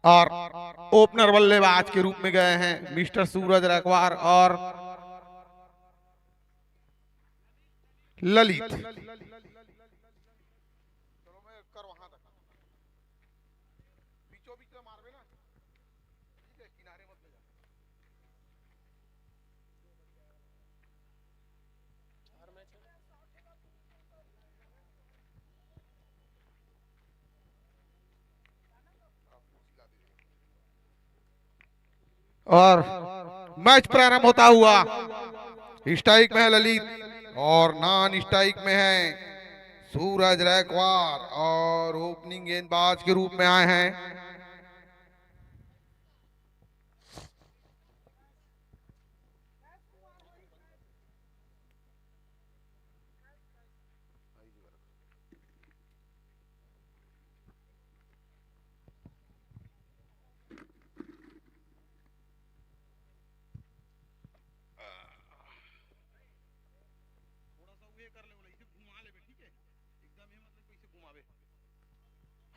और ओपनर बल्लेबाज के रूप में गए हैं मिस्टर सूरज रखवार और ललित। और मैच प्रारंभ होता हुआ स्ट्राइक में है ललित और नॉन स्ट्राइक में है सूरज रैकवार और ओपनिंग गेंदबाज के रूप में आए हैं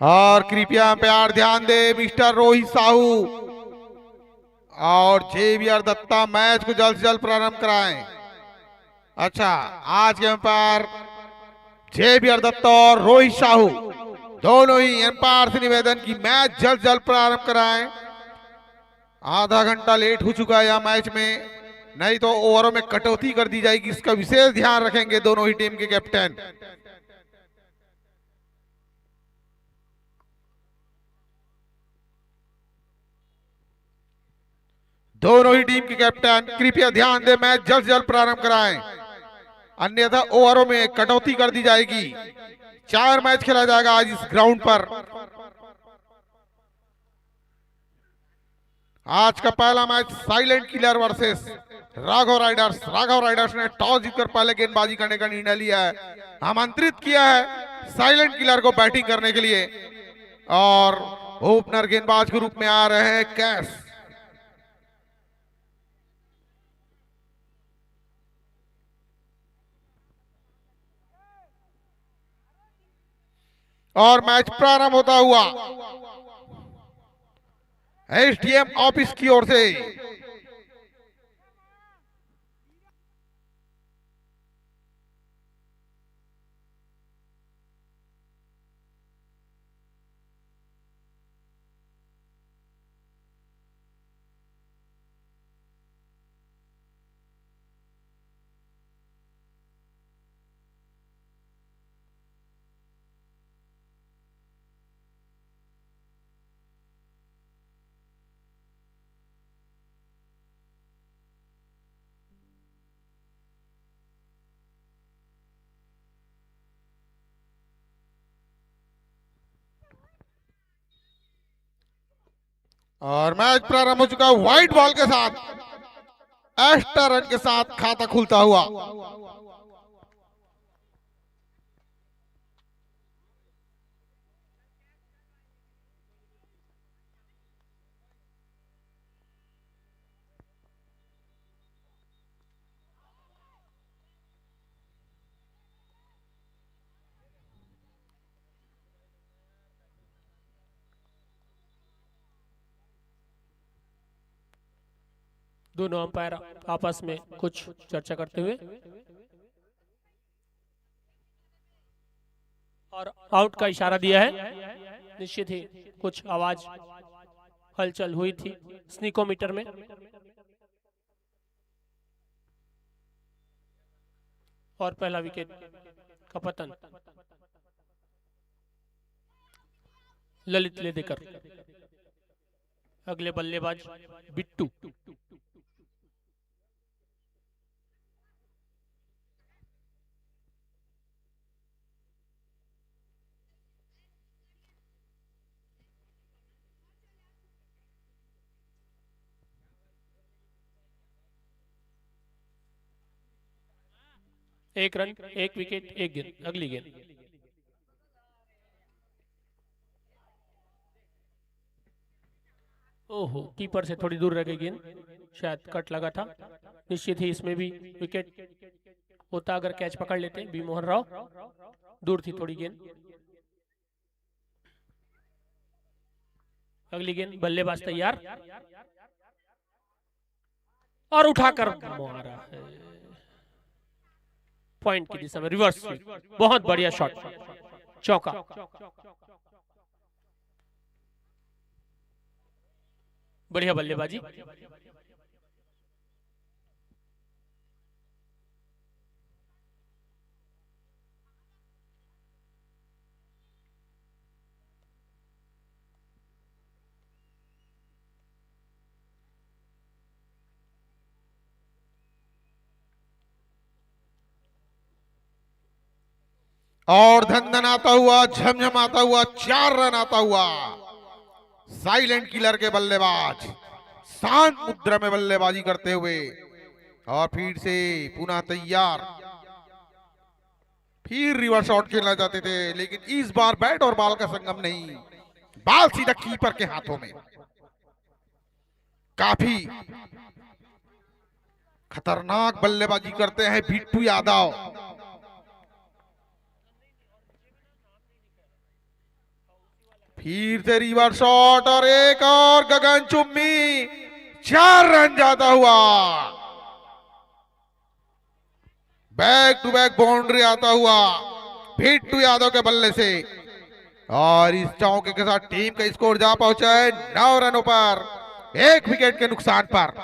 और कृपया प्यार ध्यान दे मिस्टर रोहित साहू और जेवियर दत्ता मैच को जल्द से जल्द प्रारंभ कराएं। अच्छा, आज के अंपायर जेवियर दत्ता और रोहित साहू दोनों ही अंपायर से निवेदन की मैच जल्द जल्द प्रारंभ कराएं। आधा घंटा लेट हो चुका है यह मैच में, नहीं तो ओवरों में कटौती कर दी जाएगी। इसका विशेष ध्यान रखेंगे दोनों ही टीम के कैप्टन। दोनों ही टीम के कैप्टन कृपया ध्यान दें, मैच जल्द से जल्द प्रारंभ कराएं, अन्यथा ओवरों में कटौती कर दी जाएगी। 4 मैच खेला जाएगा आज इस ग्राउंड पर। आज का पहला match silent killer versus Raghav Riders. Raghav Riders ने टॉस जीतकर पहले गेंदबाजी करने का निर्णय लिया है, आमंत्रित किया है साइलेंट किलर को बैटिंग करने के लिए और ओपनर गेंदबाज के रूप में आ रहे हैं कैश। और मैच प्रारंभ होता हुआ एसडीएम ऑफिस की ओर से और मैच प्रारंभ हो चुका व्हाइट बॉल के साथ, एक्स्ट्रा रन के साथ खाता खुलता हुआ। दोनों अंपायर आपस में कुछ चर्चा करते हुए और आउट का इशारा दिया है। निश्चित ही कुछ आवाज हलचल हुई थी स्नीकोमीटर में। और पहला विकेट का पतन ललित ले देकर अगले बल्लेबाज बिट्टू। एक रन, एक विकेट, एक गेंद, अगली गेंद। ओहो, कीपर से थोड़ी दूर रह गई गेंद, शायद कट लगा था। निश्चित ही इसमें भी विकेट होता अगर कैच पकड़ लेते बी मोहन राव। दूर थी थोड़ी गेंद। अगली गेंद, बल्लेबाज तैयार और उठाकर मारा है पॉइंट की दिशा में, रिवर्स स्विंग, बहुत बढ़िया शॉट, चौका। बढ़िया बल्लेबाजी। और धन आता हुआ, झमझमाता हुआ, 4 रन आता हुआ साइलेंट किलर के बल्लेबाज शांत मुद्रा में बल्लेबाजी करते हुए, और फिर से पुनः तैयार। फिर रिवर्स शॉट खेलना चाहते थे, लेकिन इस बार बैट और बॉल का संगम नहीं, बॉल सीधा कीपर के हाथों में। काफी खतरनाक बल्लेबाजी करते हैं बिट्टू यादव। फिर से रिवर्स शॉट और एक और गगनचुंबी, 4 रन जाता हुआ, बैक टू बैक बाउंड्री आता हुआ बिट्टू यादव के बल्ले से। और इस चौके के साथ टीम का स्कोर जा पहुंचा है 9 रनों पर, 1 विकेट के नुकसान पर।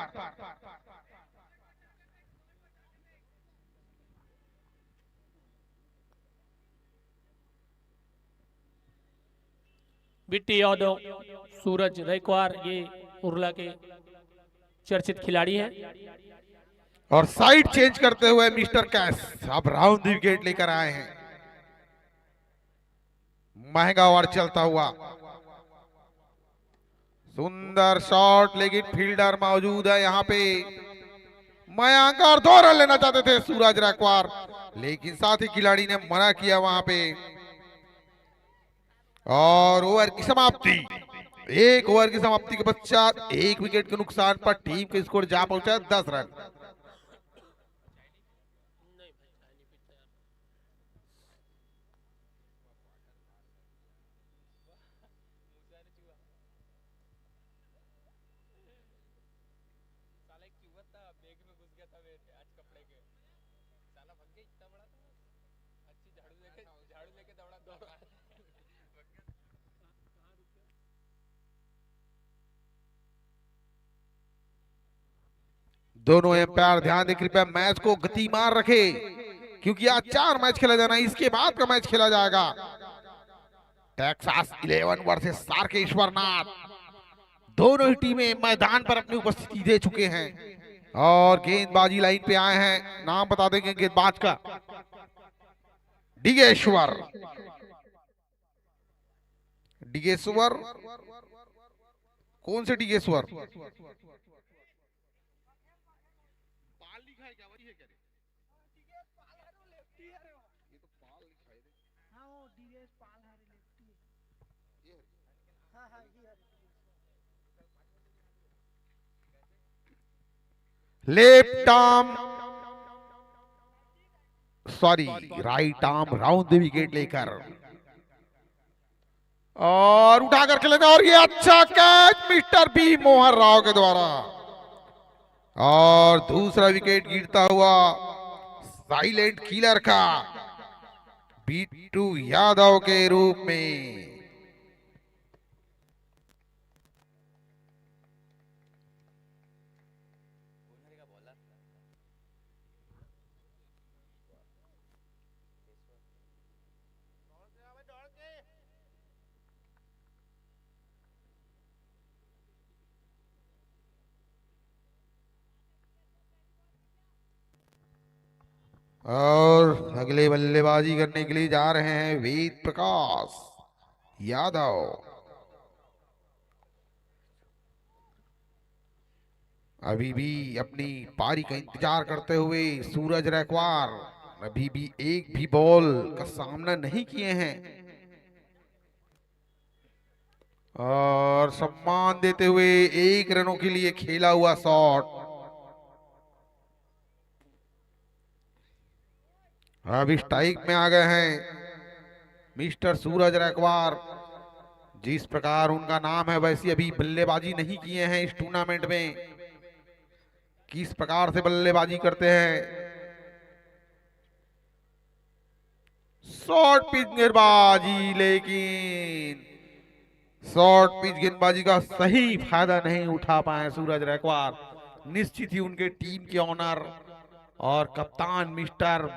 बिट्टू यादव, सूरज रैकवार, ये उर्ला के चर्चित खिलाड़ी हैं। और साइड चेंज करते हुए मिस्टर कैश अब राउंड विकेट लेकर आए हैं। महंगा ओवर चलता हुआ, सुंदर शॉट, लेकिन फील्डर मौजूद है यहाँ पे। मयंक और 2 रन लेना चाहते थे सूरज रैकवार, लेकिन साथ ही खिलाड़ी ने मना किया वहां पे। और ओवर की समाप्ति, 1 ओवर की समाप्ति के पश्चात 1 विकेट के नुकसान पर टीम का स्कोर जा पहुंचा 10 रन। दोनों एम्पायर ध्यान दें कृपया, मैच को गतिमान रखे, क्योंकि आज 4 मैच खेला जाना है, इसके बाद का मैच खेला जाएगा। टेक्सास 11 वर्सेस सार्केश्वर नाथ, दोनों ही टीमें मैदान पर अपनी उपस्थिति दे चुके हैं और गेंदबाजी लाइन पे आए हैं। नाम बता देंगे गेंदबाज का, डिगेश्वर। डिगेश्वर कौन से Digeshwar? Left arm, sorry right arm round the wicket लेकर और उठाकर खेले, और ये अच्छा catch mister B Mohan Rao के द्वारा, और दूसरा विकेट गिरता हुआ साइलेंट किलर का बिट्टू यादव के रूप में। और अगले बल्लेबाजी करने के लिए जा रहे हैं वेद प्रकाश यादव। अभी भी अपनी पारी का इंतजार करते हुए सूरज रैकवार अभी भी एक भी बॉल का सामना नहीं किए हैं, और सम्मान देते हुए 1 रनों के लिए खेला हुआ शॉट। अभी स्ट्राइक में आ गए हैं मिस्टर सूरज रैकवार, जिस प्रकार उनका नाम है वैसी अभी बल्लेबाजी नहीं किए हैं इस टूर्नामेंट में। किस प्रकार से बल्लेबाजी करते हैं। शॉर्ट पिच गेंदबाजी, लेकिन शॉर्ट पिच गेंदबाजी का सही फायदा नहीं उठा पाए सूरज गायकवाड़। निश्चित ही उनके टीम के ऑनर और कप्तान मिस्टर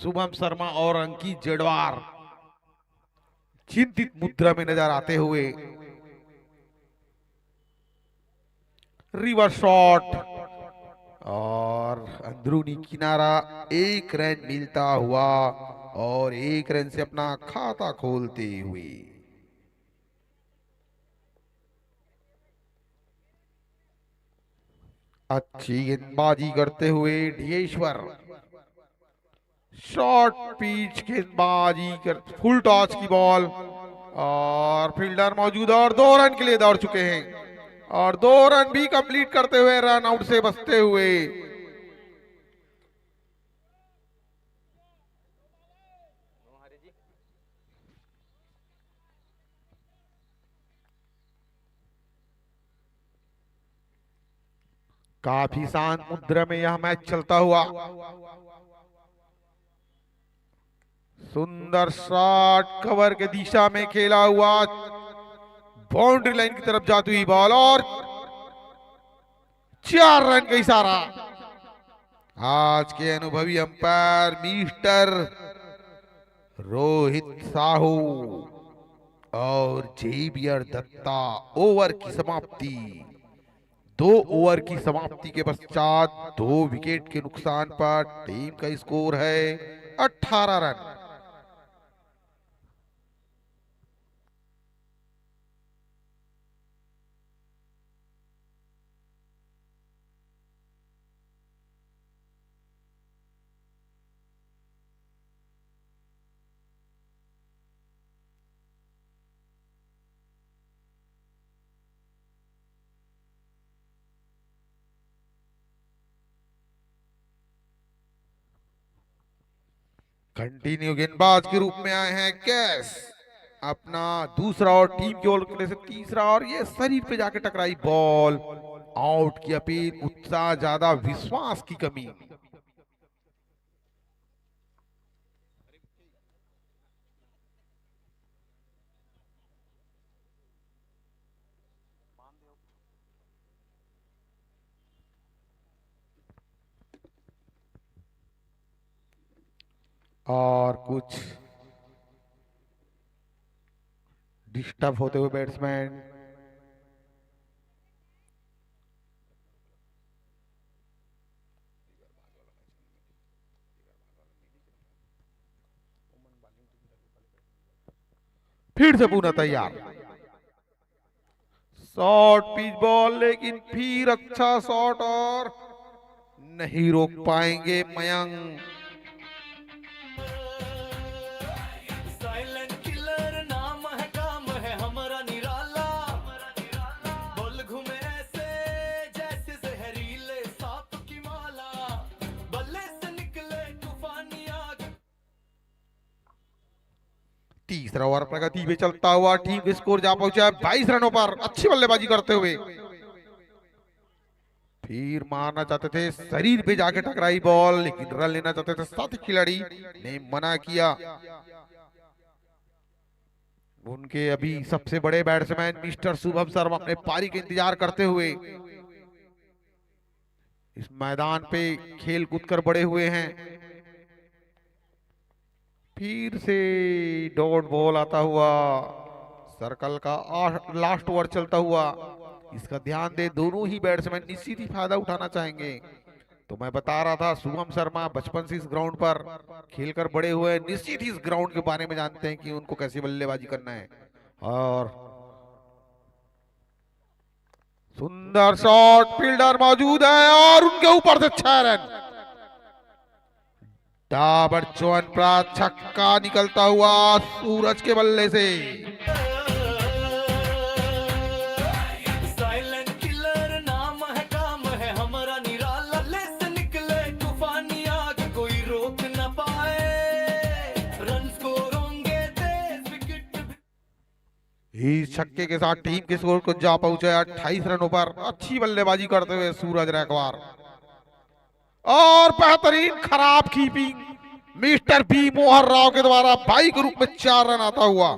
शुभम शर्मा और अंकित जेडवार चिंतित मुद्रा में नजर आते हुए। रिवर्स शॉट और अंदरूनी किनारा, एक रन मिलता हुआ और एक रन से अपना खाता खोलते हुए। अच्छी गेंदबाजी करते हुए ढियेश्वर। शॉर्ट पिच गेंदबाजी कर, फुल टॉस की बॉल और फील्डर मौजूद और 2 रन के लिए दौड़ चुके हैं और 2 रन भी कंप्लीट करते हुए रन आउट से बचते हुए। काफी शांत मुद्रा में यह मैच चलता हुआ। सुंदर शॉट, कवर के दिशा में खेला हुआ, बाउंड्री लाइन की तरफ जाती हुई बॉल और 4 रन का इशारा। आज के अनुभवी अंपायर मिस्टर रोहित साहू और जेवियर दत्ता। ओवर की समाप्ति, 2 ओवर की समाप्ति के पश्चात 2 विकेट के नुकसान पर टीम का स्कोर है 18 रन। कंटिन्यू गेंदबाज के रूप में आए हैं कैश। अपना दूसरा और टीम की ओर से तीसरा और ये शरीर पे जाके टकराई बॉल। आउट की अपील, उत्साह ज्यादा, विश्वास की कमी। और कुछ डिस्टर्ब होते हुए बैट्समैन। फिर से पुनः तैयार। शॉर्ट पिच बॉल, लेकिन फिर अच्छा शॉट और नहीं रोक पाएंगे मयंक। तीसरा ओवर प्रगति में चलता हुआ टीम के स्कोर जा पहुंचा 22 रनों पर। अच्छी बल्लेबाजी करते हुए फिर मारना चाहते थे, शरीर पे जाके टकराई बॉल, लेकिन रन लेना चाहते थे, साथी खिलाड़ी ने मना किया। उनके अभी सबसे बड़े बैट्समैन मिस्टर शुभम शर्मा अपने पारी का इंतजार करते हुए इस मैदान पे खेल कूद कर बड़े हुए हैं। फिर से डॉट बॉल आता हुआ, सर्कल का लास्ट ओवर चलता हुआ। इसका ध्यान दे, दोनों ही बैट्समैन निश्चित ही फायदा उठाना चाहेंगे। तो मैं बता रहा था शुभम शर्मा बचपन से इस ग्राउंड पर खेलकर बड़े हुए, निश्चित ही इस ग्राउंड के बारे में जानते हैं कि उनको कैसी बल्लेबाजी करना है। और सुंदर शॉट, फील्डर मौजूद है और उनके ऊपर से 6 रन। डाबर च्यवनप्राश छक्का निकलता हुआ सूरज के बल्ले से। इस छक्के के साथ टीम के स्कोर को जा पहुंचे 28 रनों पर। अच्छी बल्लेबाजी करते हुए सूरज रैकवार और बेहतरीन खराब keeping mister B Mohan Rao के द्वारा 22 के रूप में 4 रन आता हुआ।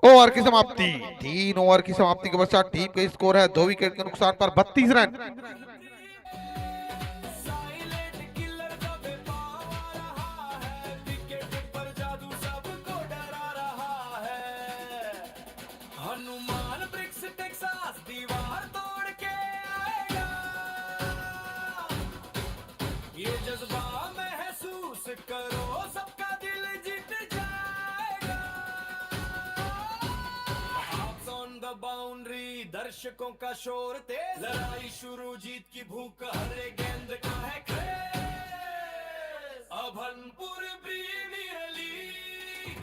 ओवर की समाप्ति, 3 ओवर की समाप्ति के पश्चात टीम का स्कोर है 2 विकेट के नुकसान पर 32 रन। हनुमान ब्रिक्स टेक्सास दीवार तोड़ के आएगा, ये जज्बा महसूस करो, सबका दिल जीत जाएगा। Hops on the boundary, दर्शकों का शोर तेज, लड़ाई शुरू, जीत की भूख, हर एक गेंद का है क्रेज। अभनपुर प्रीमियर लीग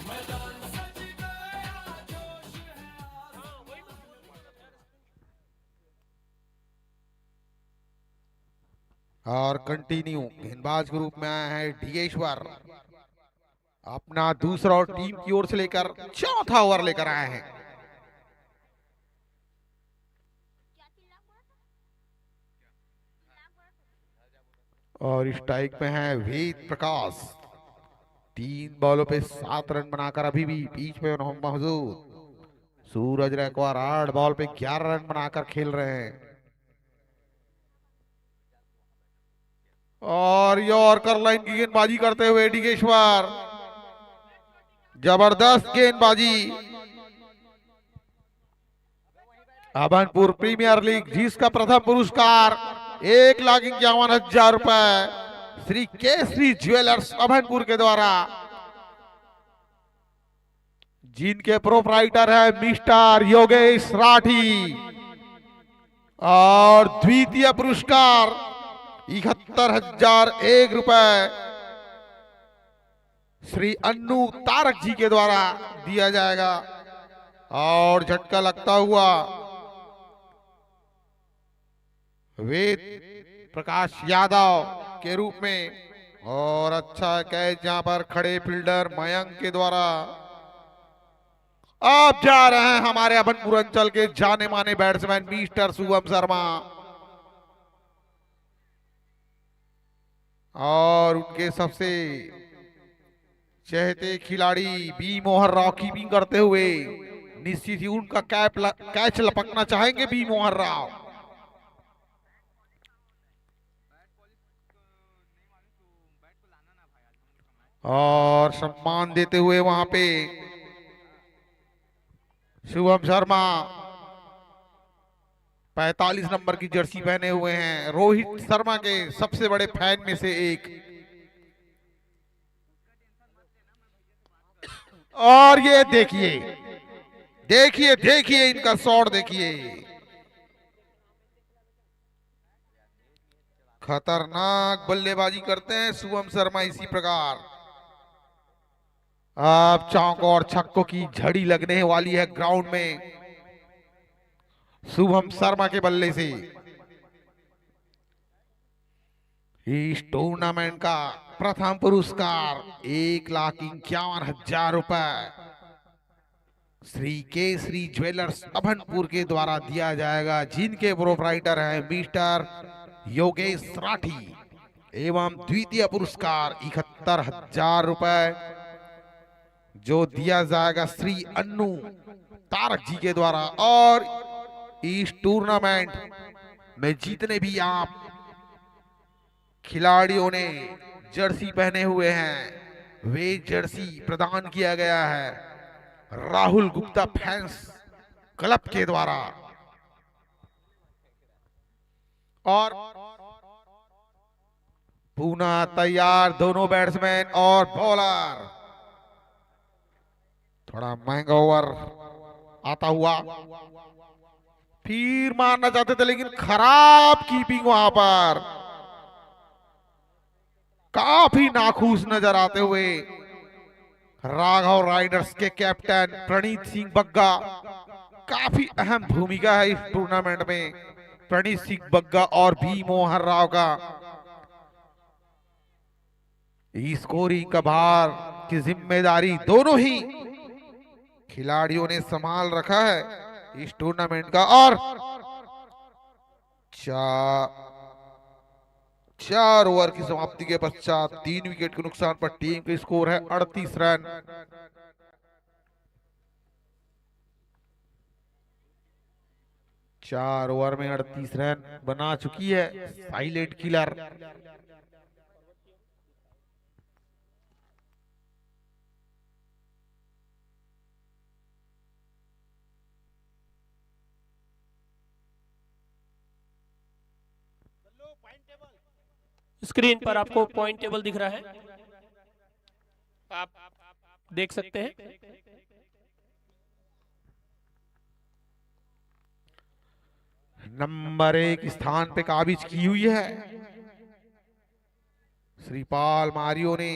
मैदान सज गया, जोश है और कंटिन्यू गेंदबाज के रूप में आया है डीगेश्वर, अपना दूसरा और टीम की ओर से लेकर चौथा ओवर लेकर आए हैं। और स्ट्राइक में है वेद प्रकाश, 3 बॉलों पे 7 रन बनाकर अभी भी बीच में मौजूद। सूरज रैकवार 8 बॉल पे 11 रन बनाकर खेल रहे हैं। और यॉर्कर लाइन की गेंदबाजी करते हुए डीगेश्वर, जबरदस्त गेंदबाजी। अभनपुर प्रीमियर लीग जिसका प्रथम पुरस्कार 1,51,000 रुपए श्री केसरी ज्वेलर्स अभनपुर के द्वारा, जिनके प्रोप्राइटर है मिस्टर योगेश राठी। और द्वितीय पुरस्कार 71,001 रुपए श्री अन्नू तारक जी के द्वारा दिया जाएगा। और झटका लगता हुआ वेद प्रकाश यादव के रूप में। और अच्छा कैच यहां पर खड़े फील्डर मयंक के द्वारा। अब जा रहे हैं हमारे अभनपुर अंचल के जाने माने बैट्समैन मिस्टर शुभम शर्मा, और उनके सबसे चहेते खिलाड़ी बी मोहन राव कीपिंग करते हुए निश्चित ही उनका कैच लपकना चाहेंगे बी मोहन राव। और सम्मान देते हुए वहां पे शुभम शर्मा 45 नंबर की जर्सी पहने हुए हैं, रोहित शर्मा के सबसे बड़े फैन में से एक। और ये देखिए देखिए देखिए इनका शॉट देखिए, खतरनाक बल्लेबाजी करते हैं शुभम शर्मा इसी प्रकार। अब चौक और छक्कों की झड़ी लगने वाली है ग्राउंड में शुभम शर्मा के बल्ले से। इस टूर्नामेंट का प्रथम पुरस्कार 1,51,000 रुपए श्री केसरी ज्वेलर्स अभनपुर के द्वारा दिया जाएगा, जिनके प्रोप्राइटर हैं मिस्टर योगेश राठी। एवं द्वितीय पुरस्कार 71,000 रुपए जो दिया जाएगा श्री अन्नू तारक जी के द्वारा। और इस टूर्नामेंट में जितने भी आप खिलाड़ियों ने जर्सी पहने हुए हैं वे जर्सी प्रदान किया गया है राहुल गुप्ता फैंस क्लब के द्वारा। और पुनः तैयार दोनों बैट्समैन और बॉलर। थोड़ा महंगा ओवर आता हुआ, फिर मारना चाहते थे लेकिन खराब कीपिंग वहां पर, काफी नाखुश नजर आते हुए राघव राइडर्स के कैप्टन प्रणीत सिंह बग्गा। काफी अहम भूमिका है इस टूर्नामेंट में प्रणीत सिंह बग्गा और बी मोहन राव का स्कोरिंग का भार की जिम्मेदारी दोनों ही खिलाड़ियों ने संभाल रखा है इस टूर्नामेंट का। और 4 ओवर की समाप्ति के पश्चात 3 विकेट के नुकसान पर टीम का स्कोर है 38 रन। चार ओवर में 38 रन बना चुकी है साइलेंट किलर। स्क्रीन पर आपको पॉइंट टेबल दिख रहा है, आप देख सकते हैं। नंबर 1 स्थान पे काबिज की हुई है श्रीपाल मारियो ने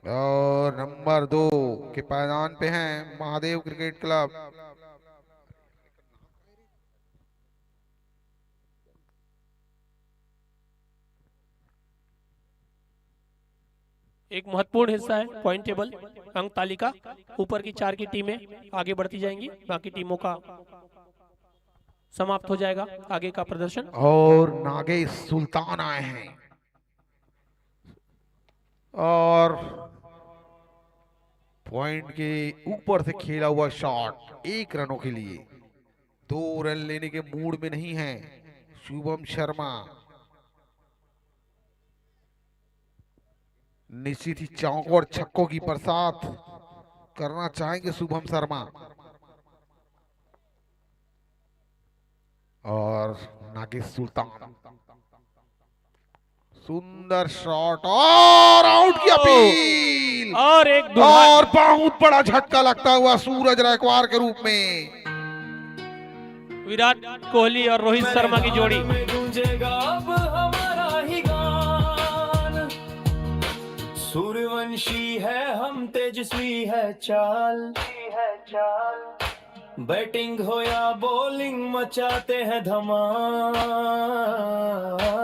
और नंबर 2 के पायदान पे हैं महादेव क्रिकेट क्लब। एक महत्वपूर्ण हिस्सा है पॉइंट टेबल अंक तालिका। ऊपर की 4 की टीमें आगे बढ़ती जाएंगी, बाकी टीमों का समाप्त हो जाएगा आगे का प्रदर्शन। और नागेश सुल्तान आए हैं और पॉइंट के ऊपर से खेला हुआ शॉट 1 रनों के लिए। 2 रन लेने के मूड में नहीं है शुभम शर्मा। निश्चित ही चौकों और छक्कों की बरसात करना चाहेंगे शुभम शर्मा। और नागेश सुल्तान सुंदर शॉट और आउट की अपील और एक और बहुत बड़ा झटका लगता हुआ सूरज गायकवाड़ के रूप में। विराट कोहली और रोहित शर्मा की जोड़ी। में गूंजेगा अब हमारा ही गान। सूर्यवंशी है हम, तेजस्वी है चाल। बैटिंग हो या बॉलिंग मचाते हैं धमाल।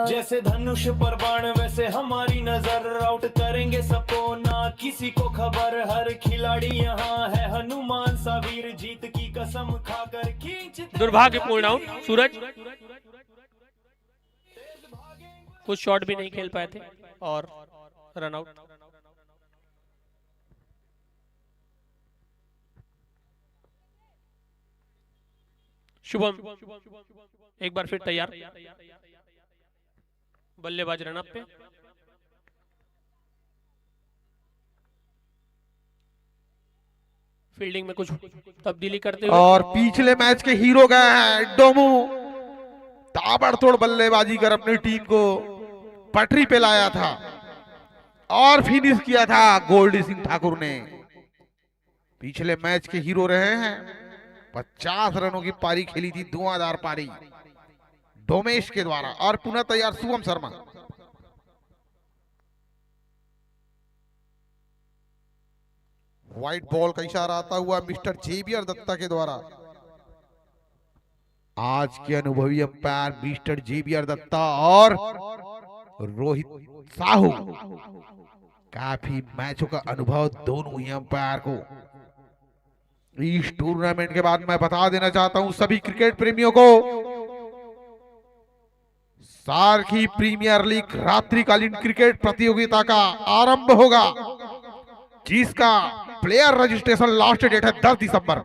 जैसे धनुष पर बाण वैसे हमारी नजर, आउट करेंगे सबको ना किसी को खबर। हर खिलाड़ी यहाँ है हनुमान सा वीर, जीत की कसम खाकर खींचते। दुर्भाग्यपूर्ण आउट सूरज, कुछ शॉट भी नहीं खेल पाए थे और रन आउट। शुभम एक बार फिर तैयार, बल्लेबाज रन अप पे। फील्डिंग में कुछ तब्दीली करते हुए और पिछले मैच के हीरो गए हैं डोमू। ताबड़तोड़ बल्लेबाजी कर अपनी टीम को पटरी पे लाया था और फिनिश किया था गोल्डी सिंह ठाकुर ने। पिछले मैच के हीरो रहे हैं। 50 रनों की पारी खेली थी, धुआंधार पारी डोमेश के द्वारा। और पुनः तैयार शुभम शर्मा। व्हाइट बॉल का इशारा आता हुआ मिस्टर जेवियर दत्ता के द्वारा। आज के अनुभवी अंपायर मिस्टर जेवियर दत्ता और रोहित साहू। काफी मैचों का अनुभव दोनों ही अंपायर को। इस टूर्नामेंट के बाद मैं बता देना चाहता हूं सभी क्रिकेट प्रेमियों को, सारखी प्रीमियर लीग रात्रिकालीन क्रिकेट प्रतियोगिता का आरंभ होगा, जिसका प्लेयर रजिस्ट्रेशन लास्ट डेट है 10 दिसंबर।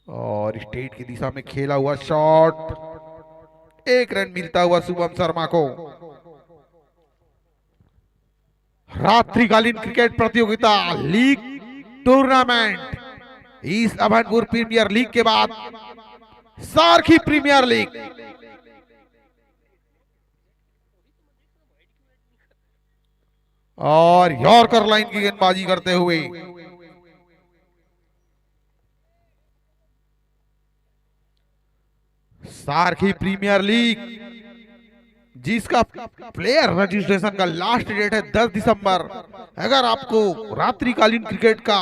और स्टेट की दिशा में खेला हुआ शॉट, 1 रन मिलता हुआ शुभम शर्मा को। रात्रिकालीन क्रिकेट प्रतियोगिता लीग टूर्नामेंट इस अभनपुर प्रीमियर लीग के बाद सारखी प्रीमियर लीग। और यॉर्कर लाइन की गेंदबाजी करते हुए सारखी प्रीमियर लीग, जिसका प्लेयर रजिस्ट्रेशन का लास्ट डेट है 10 दिसंबर। अगर आपको रात्रिकालीन क्रिकेट का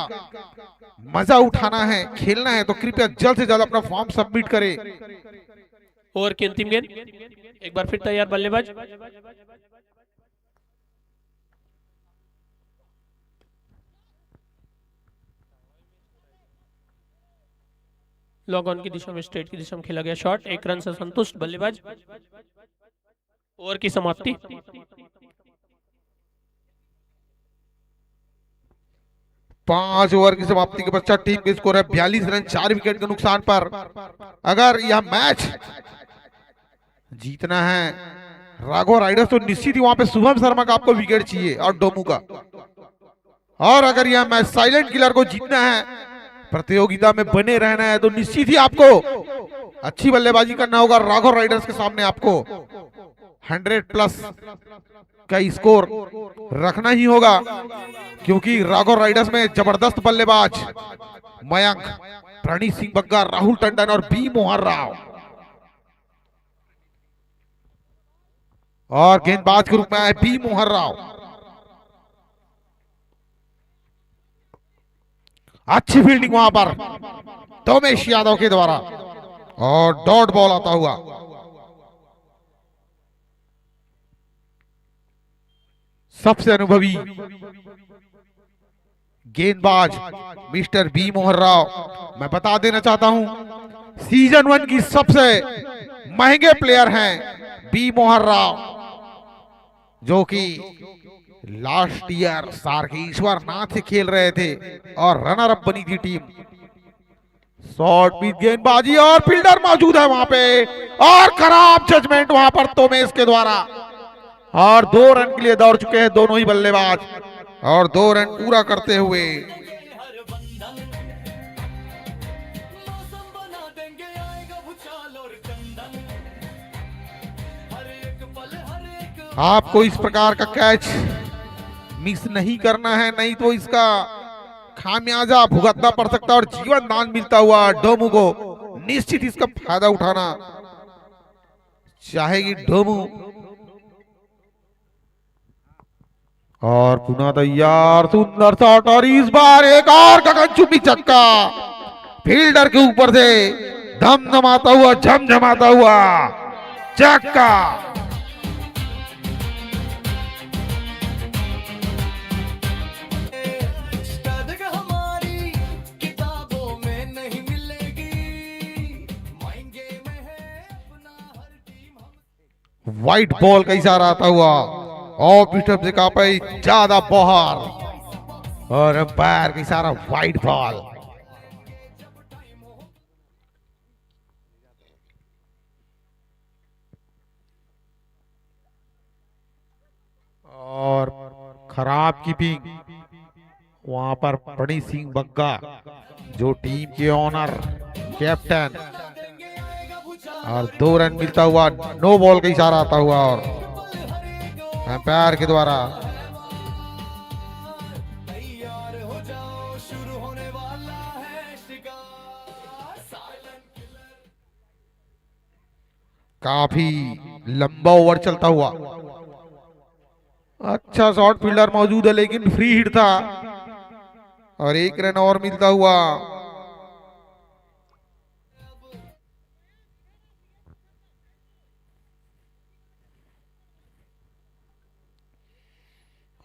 मजा उठाना है, खेलना है तो कृपया जल्द से जल्द अपना फॉर्म सबमिट करें। ओवर की अंतिम गेंद, एक बार फिर तैयार बल्लेबाज। लॉग ऑन की दिशा में, स्ट्रेट की दिशा में खेला गया शॉट, 1 रन से संतुष्ट बल्लेबाज। ओवर की समाप्ति। 5 ओवर की समाप्ति के पश्चात टीम के स्कोर है 42 रन 4 विकेट के नुकसान पर। अगर यह मैच जीतना है राघव राइडर्स तो निश्चित ही वहां पे शुभम शर्मा का आपको विकेट चाहिए और डोमू का। और अगर यह मैच साइलेंट किलर को जीतना है, प्रतियोगिता में बने रहना है, तो निश्चित ही आपको अच्छी बल्लेबाजी करना होगा। राघव राइडर्स के सामने आपको 100+ का स्कोर रखना ही होगा, क्योंकि राघव राइडर्स में जबरदस्त बल्लेबाज मयंक, प्रणीत सिंह बग्गा, राहुल टंडन और बी मोहन राव, और गेंदबाज के रूप में आए बी मोहन राव। अच्छी फील्डिंग वहां पर तोमेश यादव के द्वारा, और डॉट बॉल आता हुआ। सबसे अनुभवी गेंदबाज मिस्टर बी मोहन राव। मैं बता देना चाहता हूं सीजन 1 की सबसे महंगे प्लेयर हैं बी मोहन राव, जो कि लास्ट ईयर सार्केश्वर नाथ से खेल रहे थे और रनर अप बनी थी टीम। शॉर्ट पिच गेंदबाजी और फील्डर मौजूद है वहां पे, और खराब जजमेंट वहां पर तोमेश के द्वारा, और 2 रन के लिए दौड़ चुके हैं दोनों ही बल्लेबाज, और 2 रन पूरा करते हुए आपको इस प्रकार का कैच मिस नहीं करना है, नहीं तो इसका खामियाजा भुगतना पड़ सकता है और जीवन दान मिलता हुआ डोमू को निश्चित इसका फायदा उठाना चाहेगी डोमू। और पुनः तैयार, सुंदर शॉट, और इस बार एक और गगनचुंबी छक्का फील्डर के ऊपर से धमधमाता हुआ, झमझमाता हुआ छक्का। व्हाइट बॉल का इशारा आता हुआ, ऑफ स्टंप से काफी ज्यादा बाहर, और अंपायर का इशारा व्हाइट बॉल। और खराब कीपिंग वहां पर प्रणीत सिंह बग्गा, जो टीम के ऑनर कैप्टन, और 2 रन मिलता हुआ, नो बॉल का इशारा आता हुआ, और अंपायर के द्वारा काफी लंबा ओवर चलता हुआ। अच्छा शॉट, फील्डर मौजूद है लेकिन फ्री हिट था, और 1 रन और मिलता हुआ।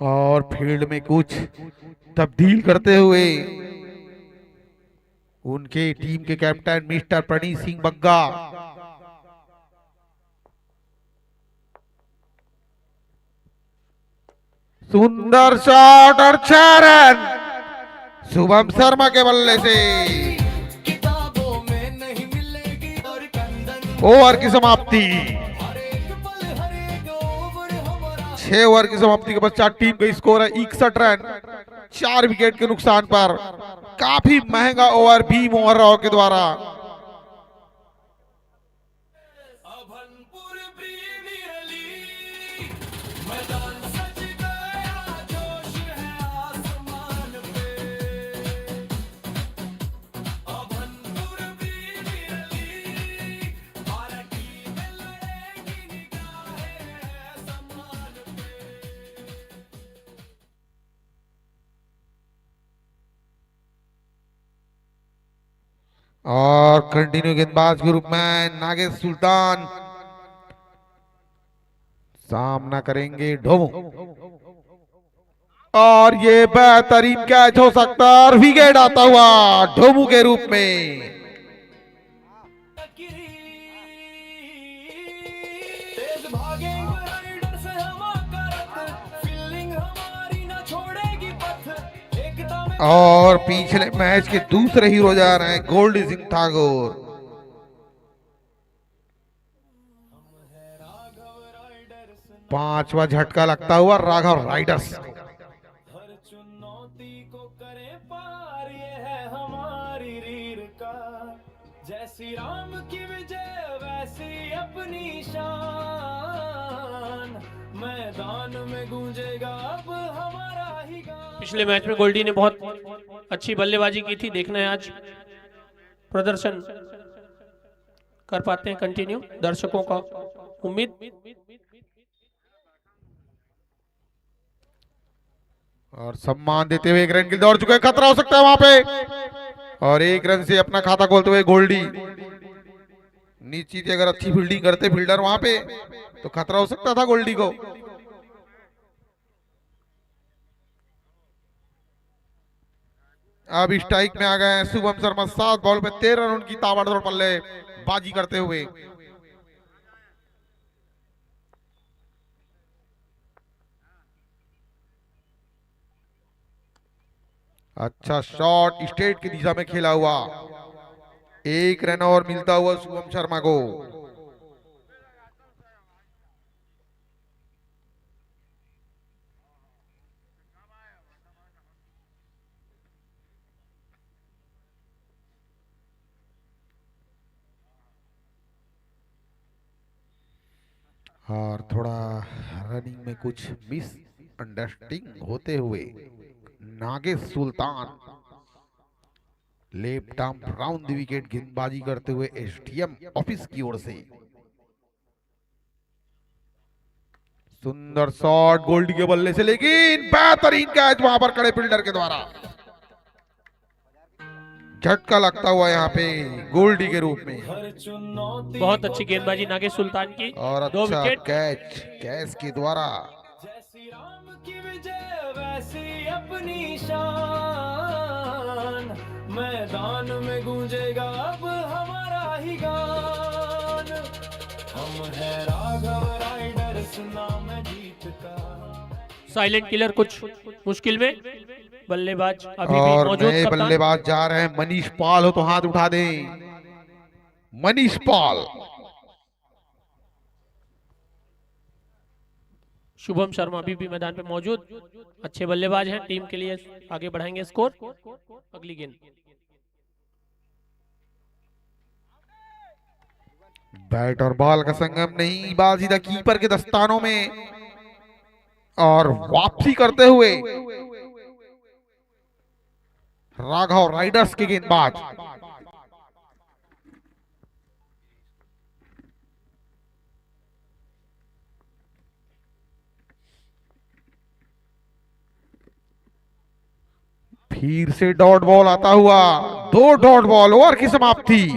और फील्ड में कुछ तब्दील करते हुए उनके टीम के कैप्टन मिस्टर प्रणीत सिंह बग्गा। सुंदर शॉट और 6 रन शुभम शर्मा के बल्ले से। ओवर की समाप्ति, 6 ओवर की समाप्ति के पश्चात टीम का स्कोर है 61 रन 4 विकेट के नुकसान पर। काफी महंगा ओवर बी मोहन राव के द्वारा। और कंटिन्यू गेंदबाज के रूप में नागेश सुल्तान सामना करेंगे ढोमू। और ये बेहतरीन कैच हो सकता है और विकेट आता हुआ ढोमू के रूप में। तेज भागेंगे राइडर से हम आकर, फील्डिंग हमारी ना छोड़ेगी पथ, एकता में और पिछले मैच के दूसरे हीरो जा रहे हैं गोल्डी सिंह ठाकुर। पांचवा झटका लगता हुआ राघव राइडर्स। हर चुनौती को करें पार, ये है हमारी रीर का, जैसी राम की विजय वैसी अपनी शान, मैदान में गूंजेगा अब हमारा ही गान। पिछले मैच में गोल्डी ने बहुत अच्छी बल्लेबाजी की थी, देखना है आज प्रदर्शन कर पाते हैं कंटिन्यू, दर्शकों का उम्मीद। और सम्मान देते हुए एक रन के लिए दौड़ चुके हैं, खतरा हो सकता है वहां पे। और एक रन से अपना खाता खोलते हुए गोल्डी। निश्चित ही अगर अच्छी फील्डिंग करते फील्डर वहां पे तो खतरा हो सकता था गोल्डी को। अब स्ट्राइक में आ गए हैं शुभम शर्मा, 7 बॉल पे 13 रन की ताबड़तोड़ बल्ले बाजी करते हुए। अच्छा शॉट स्ट्रेट की दिशा में खेला हुआ, एक रन और मिलता हुआ शुभम शर्मा को। और थोड़ा रनिंग में कुछ मिस अंडरस्टैंडिंग होते हुए Nagesh Sultan left arm round the wicket गेंदबाजी करते हुए एसडीएम ऑफिस की ओर से। सुंदर शॉट गोल्डी के बल्ले से, लेकिन बेहतरीन कैच वहां पर खड़े फील्डर के द्वारा। झटका लगता हुआ यहाँ पे गोल्डी के रूप में। हर चुनौती बहुत अच्छी गेंदबाजी नागेश सुल्तान की, और 2 अच्छा विकेट। कैच के द्वारा। जैसी राम की विजय वैसी अपनी शान, मैदान में गूंजेगा अब हमारा ही गान, हम है राघव राइडर्स, नाम है जीत का। साइलेंट किलर कुछ मुश्किल में, बल्लेबाज अभी भी और मौजूद नए कप्तान। बल्लेबाज जा रहे हैं, मनीष पाल हो तो हाथ उठा दें। मनीष पाल। शुभम शर्मा अभी भी मैदान पे मौजूद, अच्छे बल्लेबाज हैं, टीम के लिए आगे बढ़ाएंगे स्कोर। अगली गेंद बैट और बॉल का संगम नहीं, बाल सीधा कीपर के दस्तानों में और वापसी करते हुए राघव राइडर्स के गेंदबाज। फिर से डॉट बॉल आता हुआ, 2 डॉट बॉल, ओवर की समाप्ति।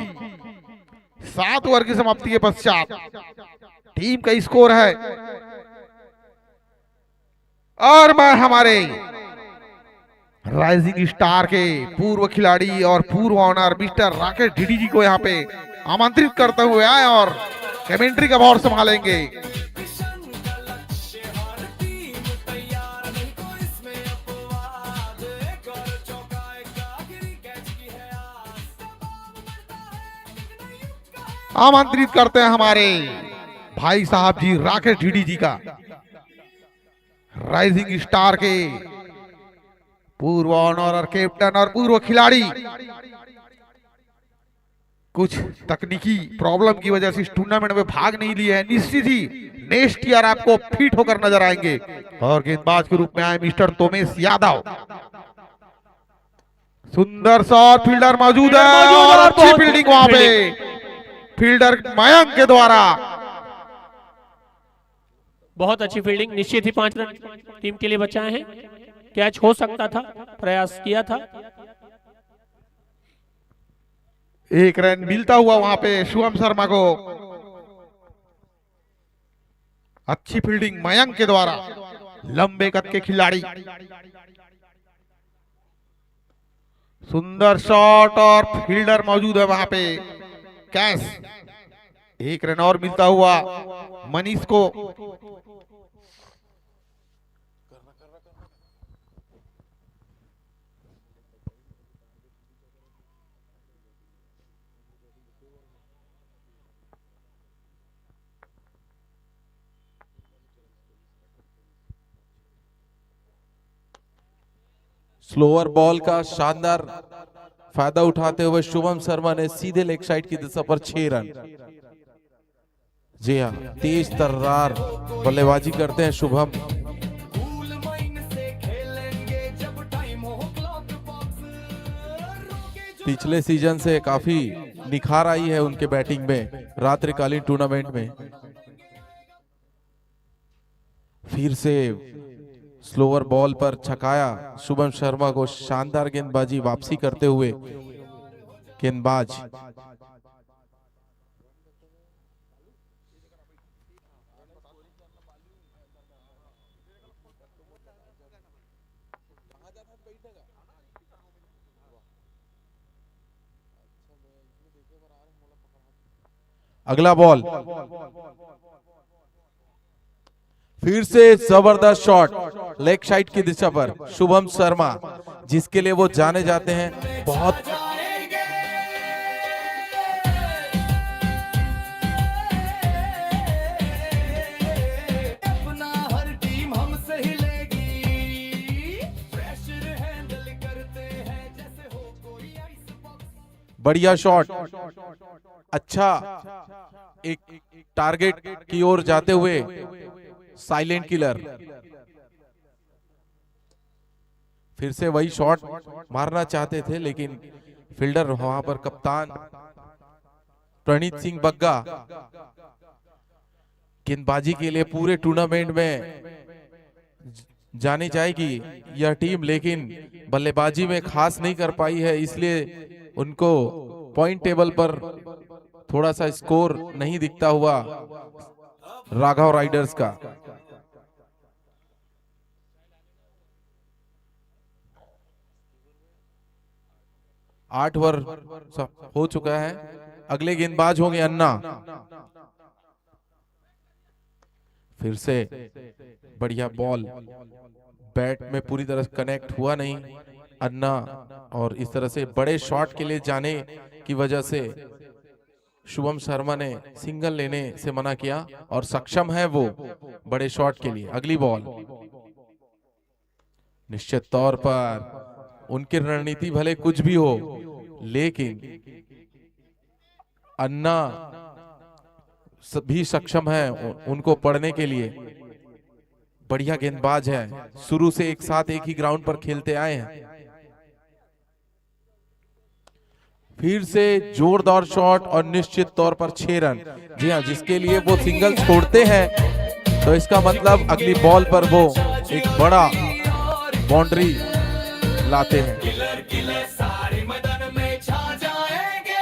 7 ओवर की समाप्ति के पश्चात टीम का स्कोर है। और मैं हमारे राइजिंग स्टार के पूर्व खिलाड़ी और पूर्व ऑनर मिस्टर राकेश डीडी जी को यहाँ पे आमंत्रित करते हुए आए और कमेंट्री का भार संभालेंगे। आमंत्रित करते हैं हमारे भाई साहब जी राकेश डीडी जी का, राइजिंग स्टार के पूर्व ऑनर कैप्टन और पूर्व खिलाड़ी। कुछ तकनीकी प्रॉब्लम की वजह से इस टूर्नामेंट में भाग नहीं लिए हैं, निश्चित ही नेक्स्ट ईयर आपको फिट होकर नजर आएंगे। और गेंदबाज के रूप में आए मिस्टर तोमेश यादव। सुंदर शॉट, फील्डर मौजूद है और अच्छी फील्डिंग वहां पे फील्डर मयंक के द्वारा। बहुत अच्छी फील्डिंग, निश्चित ही 5 रन टीम के लिए बचाए हैं। कैच हो सकता था, प्रयास किया था। एक रन मिलता हुआ वहां पे शुभम शर्मा को। अच्छी फील्डिंग मयंक के द्वारा, लंबे कद के खिलाड़ी। सुंदर शॉट और फील्डर मौजूद है वहां पे कैश। एक रन और मिलता हुआ मनीष को। स्लोअर बॉल का शानदार फायदा उठाते हुए शुभम शर्मा ने सीधे लेग साइड की दिशा पर 6 रन। जी हाँ, तेज तर्रार बल्लेबाजी करते हैं शुभम। पिछले सीजन से काफी निखार आई है उनके बैटिंग में रात्रिकालीन टूर्नामेंट में। फिर से स्लोअर बॉल पर छकाया शुभम शर्मा को। शानदार गेंदबाजी, वापसी करते हुए गेंदबाज। अगला बॉल, फिर से जबरदस्त शॉट लेग साइड की दिशा पर शुभम शर्मा, जिसके लिए वो जाने जाते हैं। बहुत अपना हर टीम हमसे हिलेगी, प्रेशर हैंडल करते हैं जैसे हो कोई आइस बॉक्स। बढ़िया शॉट, अच्छा एक टारगेट की ओर जाते हुए साइलेंट किलर। फिर से वही शॉट मारना चाहते थे, लेकिन फील्डर वहां पर कप्तान प्रणीत सिंह बग्गा गेंदबाजी के लिए पूरे टूर्नामेंट में जानी जाएगी यह टीम, लेकिन बल्लेबाजी में खास नहीं कर पाई है। इसलिए उनको पॉइंट टेबल पर थोड़ा सा स्कोर नहीं दिखता हुआ राघव राइडर्स का। आठ ओवर हो चुका है। अगले गेंदबाज होंगे अन्ना। फिर से बढ़िया बॉल, बैट में पूरी तरह कनेक्ट हुआ नहीं अन्ना, और इस तरह से बड़े शॉट के लिए जाने की वजह से शुभम शर्मा ने सिंगल लेने से मना किया, और सक्षम है वो बड़े शॉट के लिए। अगली बॉल, निश्चित तौर पर उनकी रणनीति भले कुछ भी हो, लेकिन अन्ना भी सक्षम है उनको पढ़ने के लिए। बढ़िया गेंदबाज है, शुरू से एक साथ एक ही ग्राउंड पर खेलते आए हैं। फिर से जोरदार शॉट और निश्चित तौर पर 6 रन। जी हाँ, जिसके लिए वो सिंगल छोड़ते हैं, तो इसका मतलब अगली बॉल पर वो एक बड़ा बाउंड्री लाते हैं। किलर किलर सारे मैदान में छा जाएंगे।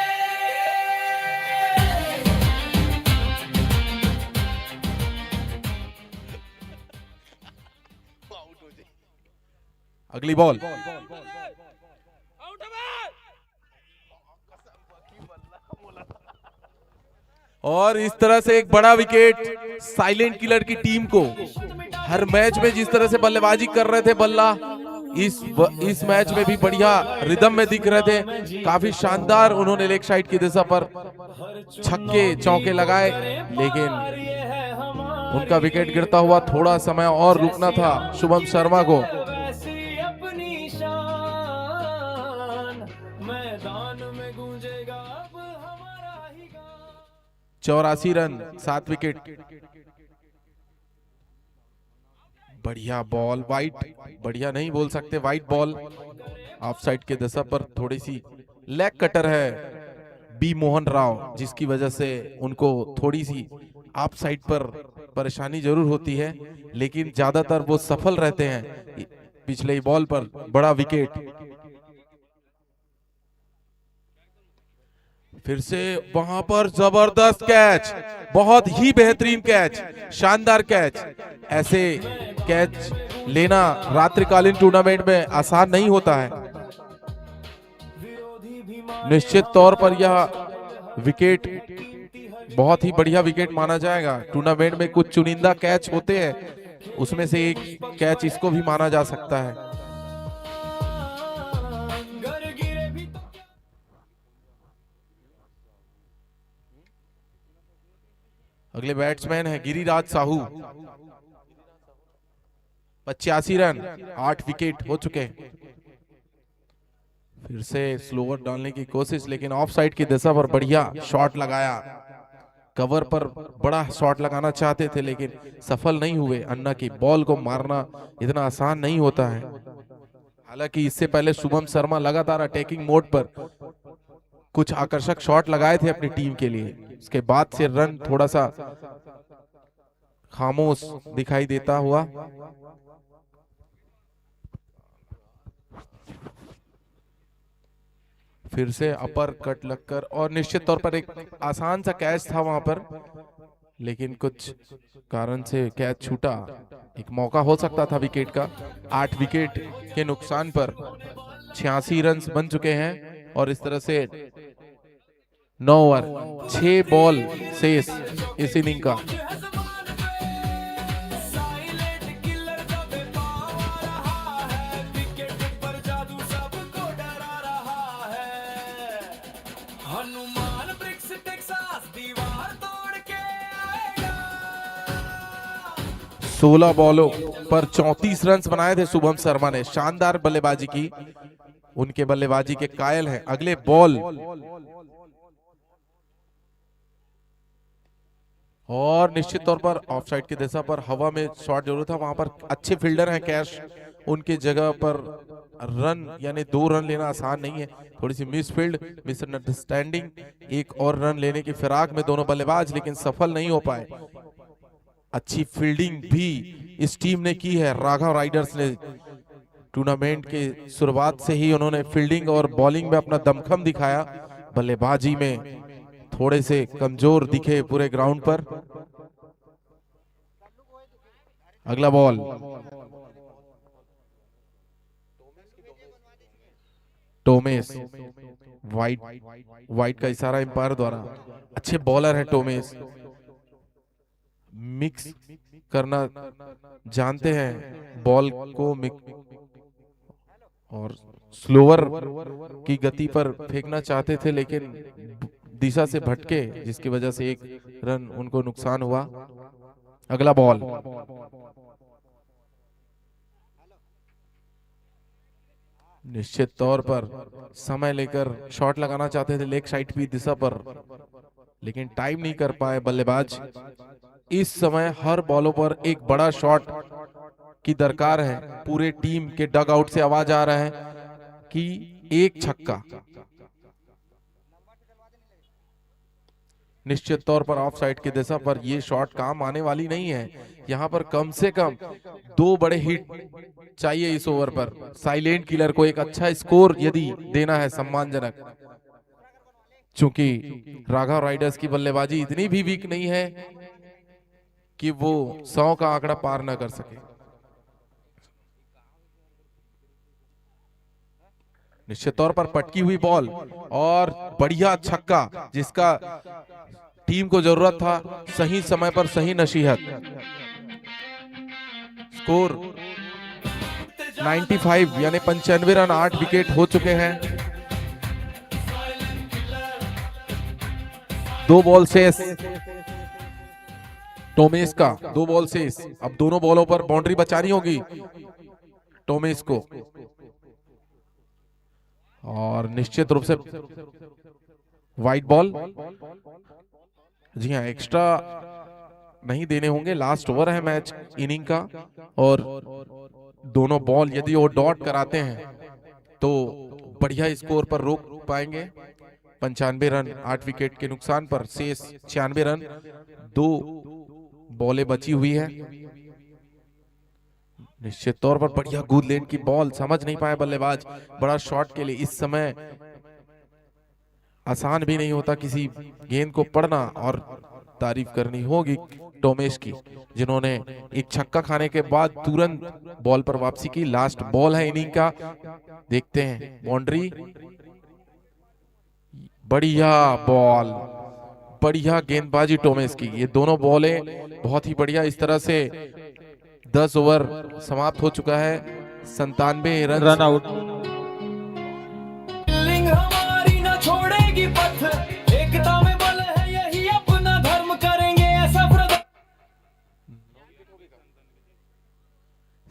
अगली बॉल, और इस तरह से एक बड़ा विकेट साइलेंट किलर की टीम को। हर मैच में जिस तरह से बल्लेबाजी कर रहे थे बल्ला, इस मैच में भी बढ़िया रिदम में दिख रहे थे। काफी शानदार उन्होंने लेग साइड की दिशा पर छक्के चौके लगाए, लेकिन उनका विकेट गिरता हुआ थोड़ा समय और रुकना था शुभम शर्मा को। अपनी शान मैदान में गूंजेगा अब हमारा ही गान। 84 रन, 7 विकेट। बढ़िया बॉल, वाइट, बढ़िया नहीं बोल सकते, वाइट बॉल ऑफ साइड के दिशा पर। थोड़ी सी लेग कटर है बी मोहन राव, जिसकी वजह से उनको थोड़ी सी ऑफ साइड पर परेशानी जरूर होती है, लेकिन ज्यादातर वो सफल रहते हैं। पिछले ही बॉल पर बड़ा विकेट। फिर से वहां पर जबरदस्त कैच, बहुत ही बेहतरीन कैच, शानदार कैच। ऐसे कैच लेना रात्रिकालीन टूर्नामेंट में आसान नहीं होता है। निश्चित तौर पर यह विकेट बहुत ही बढ़िया विकेट माना जाएगा। टूर्नामेंट में कुछ चुनिंदा कैच होते हैं, उसमें से एक कैच इसको भी माना जा सकता है। अगले बैट्समैन है गिरिराज साहू। 85 रन, 8 विकेट हो चुके हैं। फिर से स्लोवर डालने की कोशिश, लेकिन ऑफ साइड की दिशा पर बढ़िया शॉट लगाया। कवर पर बड़ा शॉट लगाना चाहते थे लेकिन सफल नहीं हुए। अन्ना की बॉल को मारना इतना आसान नहीं होता है। हालांकि इससे पहले शुभम शर्मा लगातार अटैकिंग मोड पर कुछ आकर्षक शॉट लगाए थे अपनी टीम के लिए। उसके बाद से रन थोड़ा सा खामोश दिखाई देता हुआ। फिर से अपर कट लगकर, और निश्चित तौर पर एक आसान सा कैच था वहां पर, लेकिन कुछ कारण से कैच छूटा। एक मौका हो सकता था विकेट का। 8 विकेट के नुकसान पर 86 रन बन चुके हैं और इस तरह से 9 ओवर 6 बॉल शेष इस इनिंग का। हनुमान ब्रिक्स टेक्सास दीवार तोड़ के आएगा। 16 बॉलों पर 34 रन बनाए थे शुभम शर्मा ने। शानदार बल्लेबाजी की, उनके बल्लेबाजी के कायल हैं। अगले बॉल और निश्चित तौर पर ऑफसाइड की दिशा पर हवा में शॉट जरूर था। वहां पर अच्छे फील्डर हैं कैश, उनके जगह पर रन यानी 2 रन लेना आसान नहीं है। थोड़ी सी मिसफील्ड, मिसअंडरस्टैंडिंग, एक और रन लेने की फिराक में दोनों बल्लेबाज, लेकिन सफल नहीं हो पाए। अच्छी फील्डिंग भी इस टीम ने की है। राघव राइडर्स ने टूर्नामेंट के शुरुआत से ही उन्होंने फील्डिंग और बॉलिंग में अपना दमखम दिखाया। बल्लेबाजी में थोड़े से कमजोर दिखे पूरे ग्राउंड पर। अगला बॉल टोमेस, वाइट का इशारा एम्पायर द्वारा। अच्छे बॉलर हैं टोमेस, मिक्स करना जानते हैं बॉल को, और स्लोअर की गति पर फेंकना चाहते थे लेकिन दिशा से भटके, जिसकी वजह से एक रन उनको नुकसान हुआ। अगला बॉल निश्चित तौर पर समय लेकर शॉट लगाना चाहते थे लेग साइड की दिशा पर, लेकिन टाइम नहीं कर पाए बल्लेबाज। इस समय हर बॉलों पर एक बड़ा शॉट की दरकार है। पूरे टीम के डग आउट से आवाज आ रहा है कि एक छक्का। निश्चित तौर पर ऑफ साइड की दिशा पर ये शॉट काम आने वाली नहीं है। यहाँ पर कम से कम 2 बड़े हिट चाहिए इस ओवर पर। साइलेंट किलर को एक अच्छा स्कोर यदि देना है सम्मानजनक, चूंकि राघव राइडर्स की बल्लेबाजी इतनी भी वीक नहीं है कि वो 100 का आंकड़ा पार न कर सके। निश्चित तौर पर पटकी हुई बॉल और बढ़िया छक्का, जिसका टीम को जरूरत था। सही समय पर सही नसीहत। स्कोर 95 यानी 95 रन, 8 विकेट हो चुके हैं। 2 बॉल शेष टोमेस का, 2 बॉल शेष। अब दोनों बॉलों पर बाउंड्री बचानी होगी टोमेस को, और निश्चित रूप से वाइट बॉल। जी हाँ, एक्स्ट्रा नहीं देने होंगे। लास्ट ओवर है मैच इनिंग का, और दोनों बॉल यदि वो डॉट कराते हैं तो बढ़िया स्कोर पर रोक पाएंगे। 95 रन, 8 विकेट के नुकसान पर शेष 96 रन। 2 बॉलें बची हुई है। निश्चित तौर पर बढ़िया गुड लेन की बॉल, समझ नहीं पाए बल्लेबाज बड़ा शॉट के लिए। इस समय आसान भी नहीं होता किसी गेंद को पढ़ना, और तारीफ करनी होगी टोमेश की, जिन्होंने एक छक्का खाने के बाद तुरंत बॉल पर वापसी की। लास्ट बॉल है इनिंग का, देखते हैं बाउंड्री। बढ़िया बॉल, बढ़िया गेंदबाजी टोमेश की। ये दोनों बॉलें बहुत ही बढ़िया। इस तरह से 10 ओवर समाप्त हो चुका है, 97 रन आउट। फील्डिंग हमारी ना छोड़ेगी पथ, एकता में बल है यही अपना धर्म, करेंगे ऐसा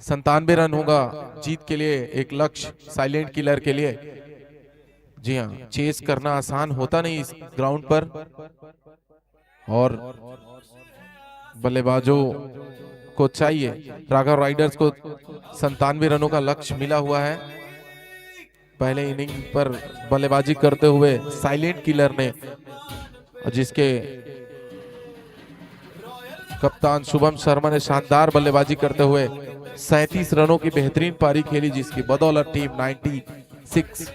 97 रन होगा जीत के लिए एक लक्ष्य साइलेंट किलर के लिए। जी हाँ, चेस करना आसान होता नहीं इस ग्राउंड पर, और बल्लेबाजों को चाहिए। राघव राइडर्स को 97 रनों का लक्ष्य मिला हुआ है। पहले इनिंग पर बल्लेबाजी करते हुए साइलेंट किलर ने, जिसके कप्तान शुभम शर्मा ने शानदार बल्लेबाजी करते हुए 37 रनों की बेहतरीन पारी खेली, जिसकी बदौलत टीम 96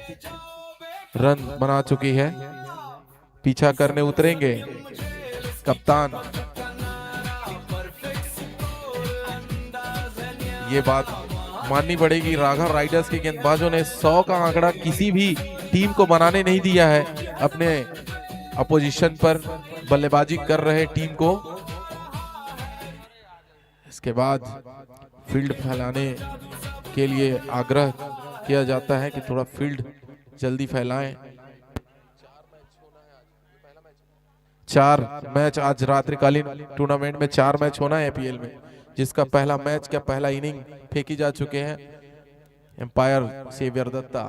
रन बना चुकी है। पीछा करने उतरेंगे कप्तान। ये बात माननी पड़ेगी, राघव राइडर्स के गेंदबाजों ने 100 का आंकड़ा किसी भी टीम को बनाने नहीं दिया है। अपने अपोजिशन पर बल्लेबाजी कर रहे टीम को, इसके बाद फील्ड फैलाने के लिए आग्रह किया जाता है कि थोड़ा फील्ड जल्दी फैलाएं। 4 मैच आज रात्रिकालीन टूर्नामेंट में 4 मैच होना है एपीएल में, जिसका पहला मैच का पहला इनिंग फेंकी जा चुके हैं। Empire saviour Dutta.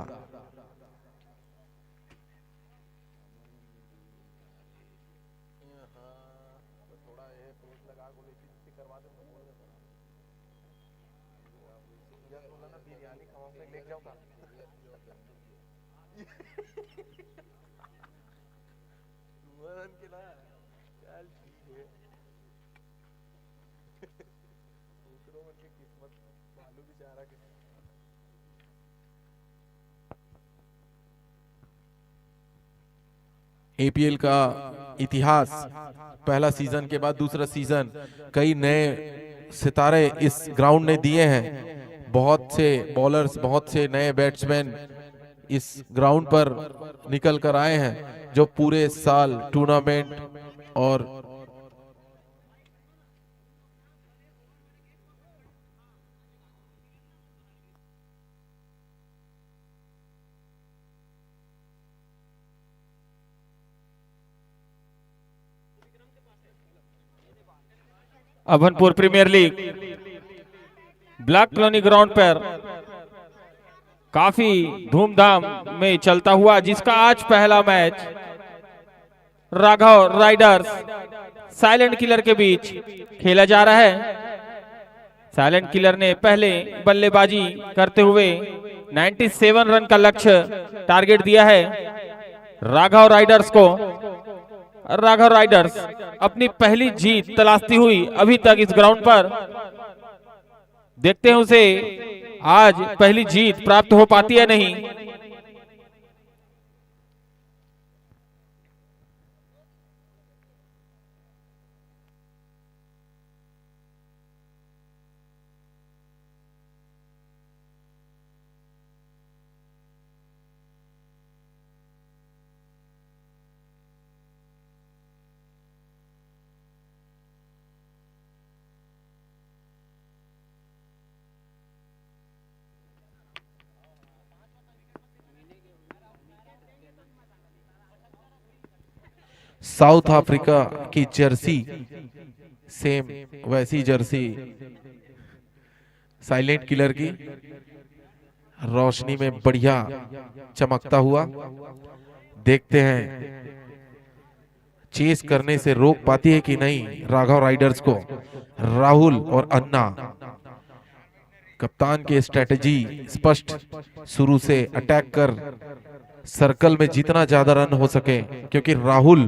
एपीएल का इतिहास, पहला सीजन के बाद दूसरा सीजन, कई नए सितारे इस ग्राउंड ने दिए हैं। बहुत से बॉलर्स, बहुत से नए बैट्समैन इस ग्राउंड पर निकल कर आए हैं, जो पूरे साल टूर्नामेंट और Abhanpur premier league black colony ground पर काफी धूमधाम में चलता हुआ, जिसका आज पहला match Raghav riders silent killer के बीच खेला जा रहा है। साइलेंट किलर ने पहले बल्लेबाजी करते हुए 97 रन का लक्ष्य टारगेट दिया है राघव राइडर्स को। राघव राइडर्स अपनी पहली जीत तलाशती हुई अभी तक इस ग्राउंड पर, देखते हैं उसे आज पहली जीत प्राप्त हो पाती है नहीं। साउथ अफ्रीका की जर्सी, सेम वैसी जर्सी साइलेंट किलर की, रोशनी में बढ़िया चमकता हुआ। देखते हैं चेस करने से रोक पाती है कि नहीं राघव राइडर्स को। राहुल और अन्ना, कप्तान की स्ट्रेटजी स्पष्ट, शुरू से अटैक कर सर्कल में जितना ज्यादा रन हो सके, क्योंकि राहुल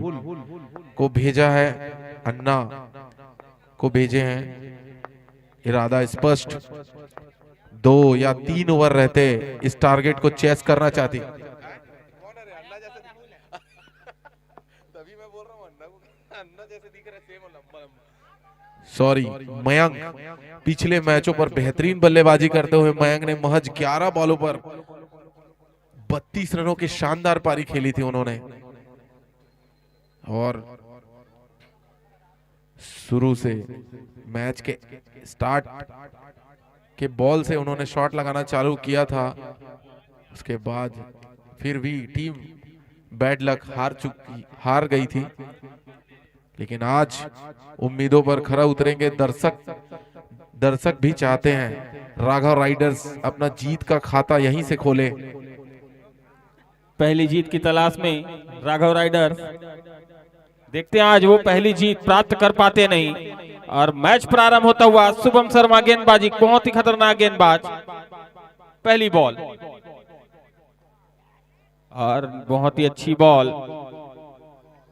को भेजा है, अन्ना को भेजे हैं। इरादा स्पष्ट, 2 या 3 ओवर रहते इस टारगेट को चेस करना चाहती। सॉरी, मयंक पिछले मैचों पर बेहतरीन बल्लेबाजी करते हुए मयंक ने महज 11 बॉलों पर 32 रनों की शानदार पारी खेली थी उन्होंने। और शुरू से मैच के स्टार्ट के बॉल से उन्होंने शॉट लगाना चालू किया था। उसके बाद फिर भी टीम बैड लक हार गई थी, लेकिन आज उम्मीदों पर खरा उतरेंगे दर्शक भी चाहते हैं राघव राइडर्स अपना जीत का खाता यहीं से खोले। पहली जीत की तलाश में राघव राइडर्स, देखते हैं आज वो पहली जीत प्राप्त कर पाते नहीं। और मैच प्रारंभ होता हुआ शुभम शर्मा गेंदबाजी, बहुत ही खतरनाक गेंदबाज। पहली बॉल और बहुत ही अच्छी बॉल,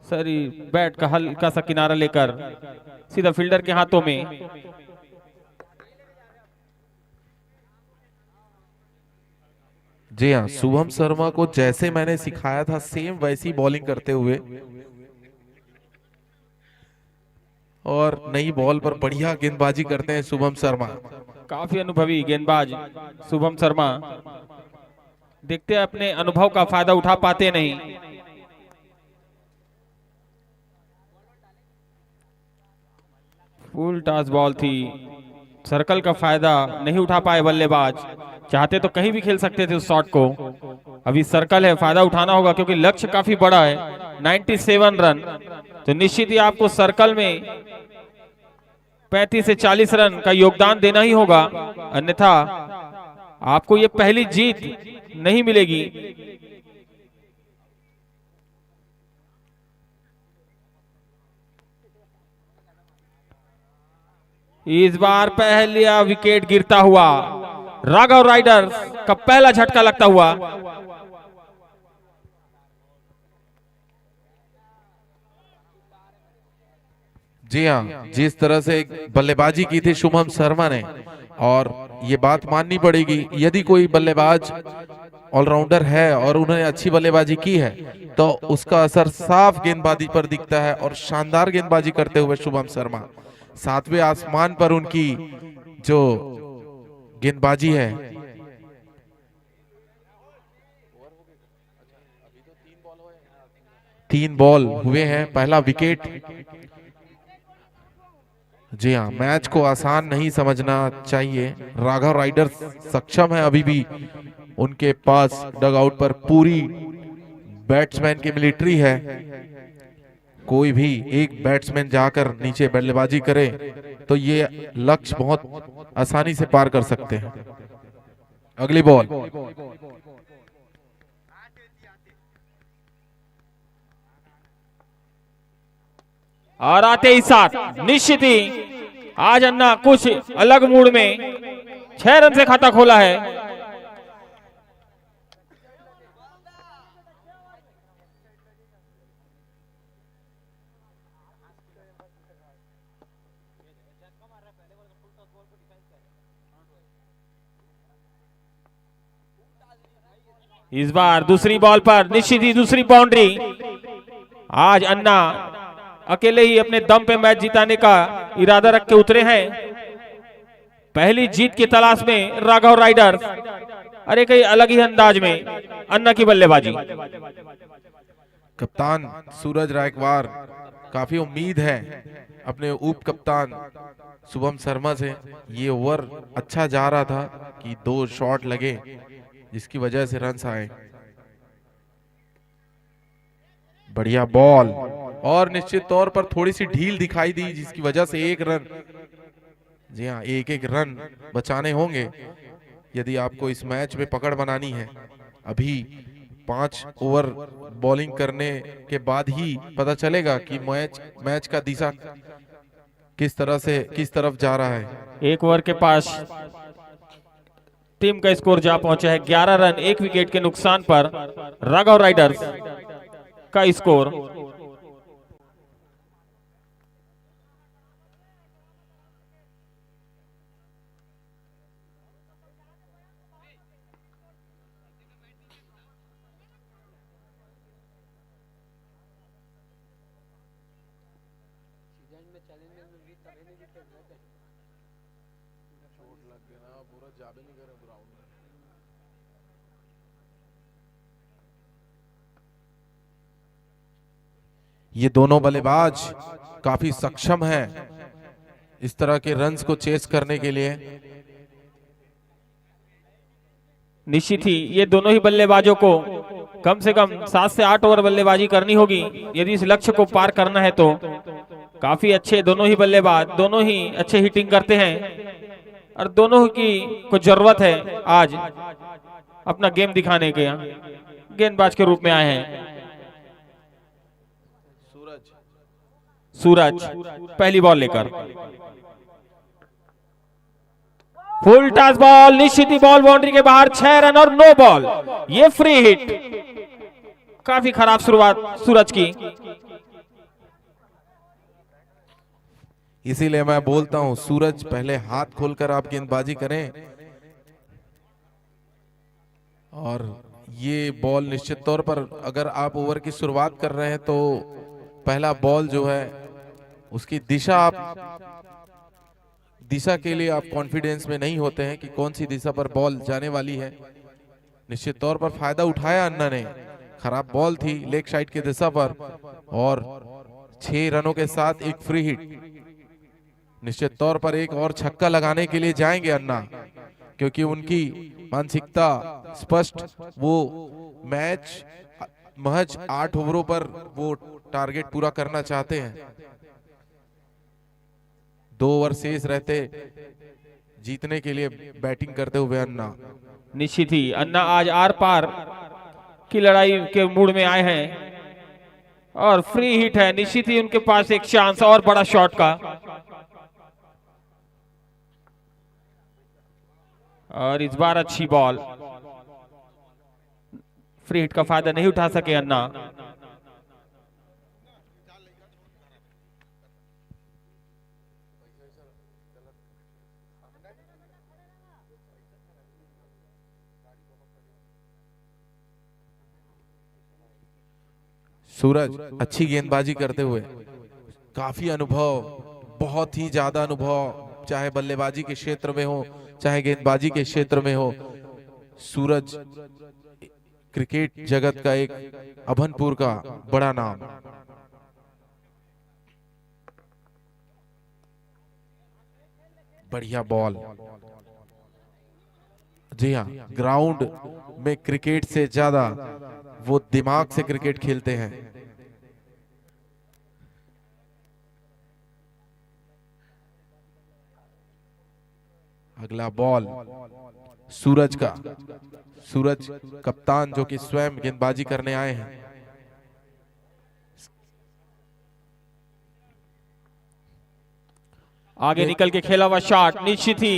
सरी बैट का हल्का सा किनारा लेकर सीधा फील्डर के हाथों में। जी हाँ, शुभम शर्मा को जैसे मैंने सिखाया था सेम वैसी बॉलिंग करते हुए, और नई बॉल पर बढ़िया गेंदबाजी करते हैं शुभम शर्मा। काफी अनुभवी गेंदबाज शुभम शर्मा, देखते हैं अपने अनुभव का फायदा उठा पाते नहीं। फुल टॉस बॉल थी, सर्कल का फायदा नहीं उठा पाए बल्लेबाज। चाहते तो कहीं भी खेल सकते थे उस शॉट को। अभी सर्कल है, फायदा उठाना होगा क्योंकि लक्ष्य काफी बड़ा है, 97 रन। तो निश्चित ही आपको सर्कल में 35 से 40 रन का योगदान देना ही होगा, अन्यथा आपको ये पहली जीत नहीं मिलेगी। इस बार पहला विकेट गिरता हुआ, राघव राइडर्स का पहला झटका लगता हुआ। जी हाँ, जिस तरह से बल्लेबाजी की थी शुभम शर्मा ने, और ये बात माननी पड़ेगी, यदि कोई बल्लेबाज ऑलराउंडर है और उन्होंने अच्छी बल्लेबाजी की है तो उसका असर साफ गेंदबाजी पर दिखता है। और शानदार गेंदबाजी करते हुए शुभम शर्मा, सातवें आसमान पर उनकी जो गेंदबाजी है। तीन बॉल हुए हैं, पहला विकेट। जी हाँ, मैच को आसान नहीं समझना चाहिए। राघव राइडर्स सक्षम है, अभी भी उनके पास डगआउट पर पूरी बैट्समैन की मिलिट्री है। कोई भी एक बैट्समैन जाकर नीचे बल्लेबाजी करे तो ये लक्ष्य बहुत आसानी से पार कर सकते हैं। अगली बॉल, और आते ही साथ निश्चित ही आज अन्ना कुछ अलग मूड में 6 रन से खाता खोला है। इस बार दूसरी बॉल पर निश्चित ही दूसरी बाउंड्री। आज अन्ना अकेले ही अपने दम पे मैच जिताने का इरादा रख के उतरे हैं। पहली जीत की तलाश में राघव राइडर्स, अरे कई अलग ही अंदाज में अन्ना की बल्लेबाजी। कप्तान सूरज रायकवार, काफी उम्मीद है अपने उप कप्तान शुभम शर्मा से। ये ओवर अच्छा जा रहा था कि 2 शॉट लगे जिसकी वजह से रन्स आए। बढ़िया बॉल, और निश्चित तौर पर थोड़ी सी ढील दिखाई दी जिसकी वजह से 1 रन, जी हाँ, एक रन बचाने होंगे यदि आपको इस मैच में पकड़ बनानी है। अभी 5 ओवर बॉलिंग करने के बाद ही पता चलेगा कि मैच का दिशा किस तरफ जा रहा है। 1 ओवर के पास टीम का स्कोर जा पहुंचा है 11 रन 1 विकेट के नुकसान पर। राघव राइडर्स का स्कोर। ये दोनों बल्लेबाज काफी सक्षम हैं इस तरह के रन्स को चेस करने के लिए। निश्चित ही ये दोनों ही बल्लेबाजों को कम से कम 7 से 8 ओवर बल्लेबाजी करनी होगी यदि इस लक्ष्य को पार करना है तो। काफी अच्छे दोनों ही बल्लेबाज, दोनों ही अच्छे हिटिंग करते हैं और दोनों की को जरूरत है आज अपना गेम दिखाने के, गेंदबाज के रूप में आए हैं। सूरज पहली बॉल लेकर फुल टॉस बॉल, निश्चित ही बॉल बाउंड्री के बाहर, 6 रन और नो बॉल। ये फ्री हिट, काफी खराब शुरुआत सूरज की। इसीलिए मैं बोलता हूं सूरज पहले हाथ खोलकर आप गेंदबाजी करें। और ये बॉल निश्चित तौर पर अगर आप ओवर की शुरुआत कर रहे हैं तो पहला बॉल जो है उसकी दिशा के लिए आप कॉन्फिडेंस में नहीं होते हैं कि कौन सी दिशा पर बॉल जाने वाली है। निश्चित तौर पर फायदा उठाया अन्ना ने, खराब बॉल थी लेग साइड की दिशा पर और 6 रनों के साथ एक फ्री हिट। निश्चित तौर पर एक और छक्का लगाने के लिए जाएंगे अन्ना, क्योंकि उनकी मानसिकता स्पष्ट, वो मैच महज 8 ओवरों पर वो टारगेट पूरा करना चाहते हैं। 2 ओवर शेष रहते जीतने के लिए बैटिंग करते हुए अन्ना। निश्चित ही अन्ना आज आर पार की लड़ाई के मूड में आए हैं और फ्री हिट है। निश्चित ही उनके पास एक चांस और बड़ा शॉट का, और इस बार अच्छी बॉल। फ्री हिट का फायदा नहीं उठा सके अन्ना। सूरज अच्छी गेंदबाजी करते हुए, काफी अनुभव, बहुत ही ज्यादा अनुभव, चाहे बल्लेबाजी के क्षेत्र में हो चाहे गेंदबाजी के क्षेत्र में हो। सूरज क्रिकेट जगत का एक अभनपुर का बड़ा नाम। बढ़िया बॉल। जी हाँ, ग्राउंड में क्रिकेट से ज्यादा वो दिमाग से क्रिकेट खेलते हैं। अगला बॉल सूरज का। सूरज कप्तान जो कि स्वयं गेंदबाजी करने आए हैं। आगे निकल के खेला हुआ शॉट, निश्चित ही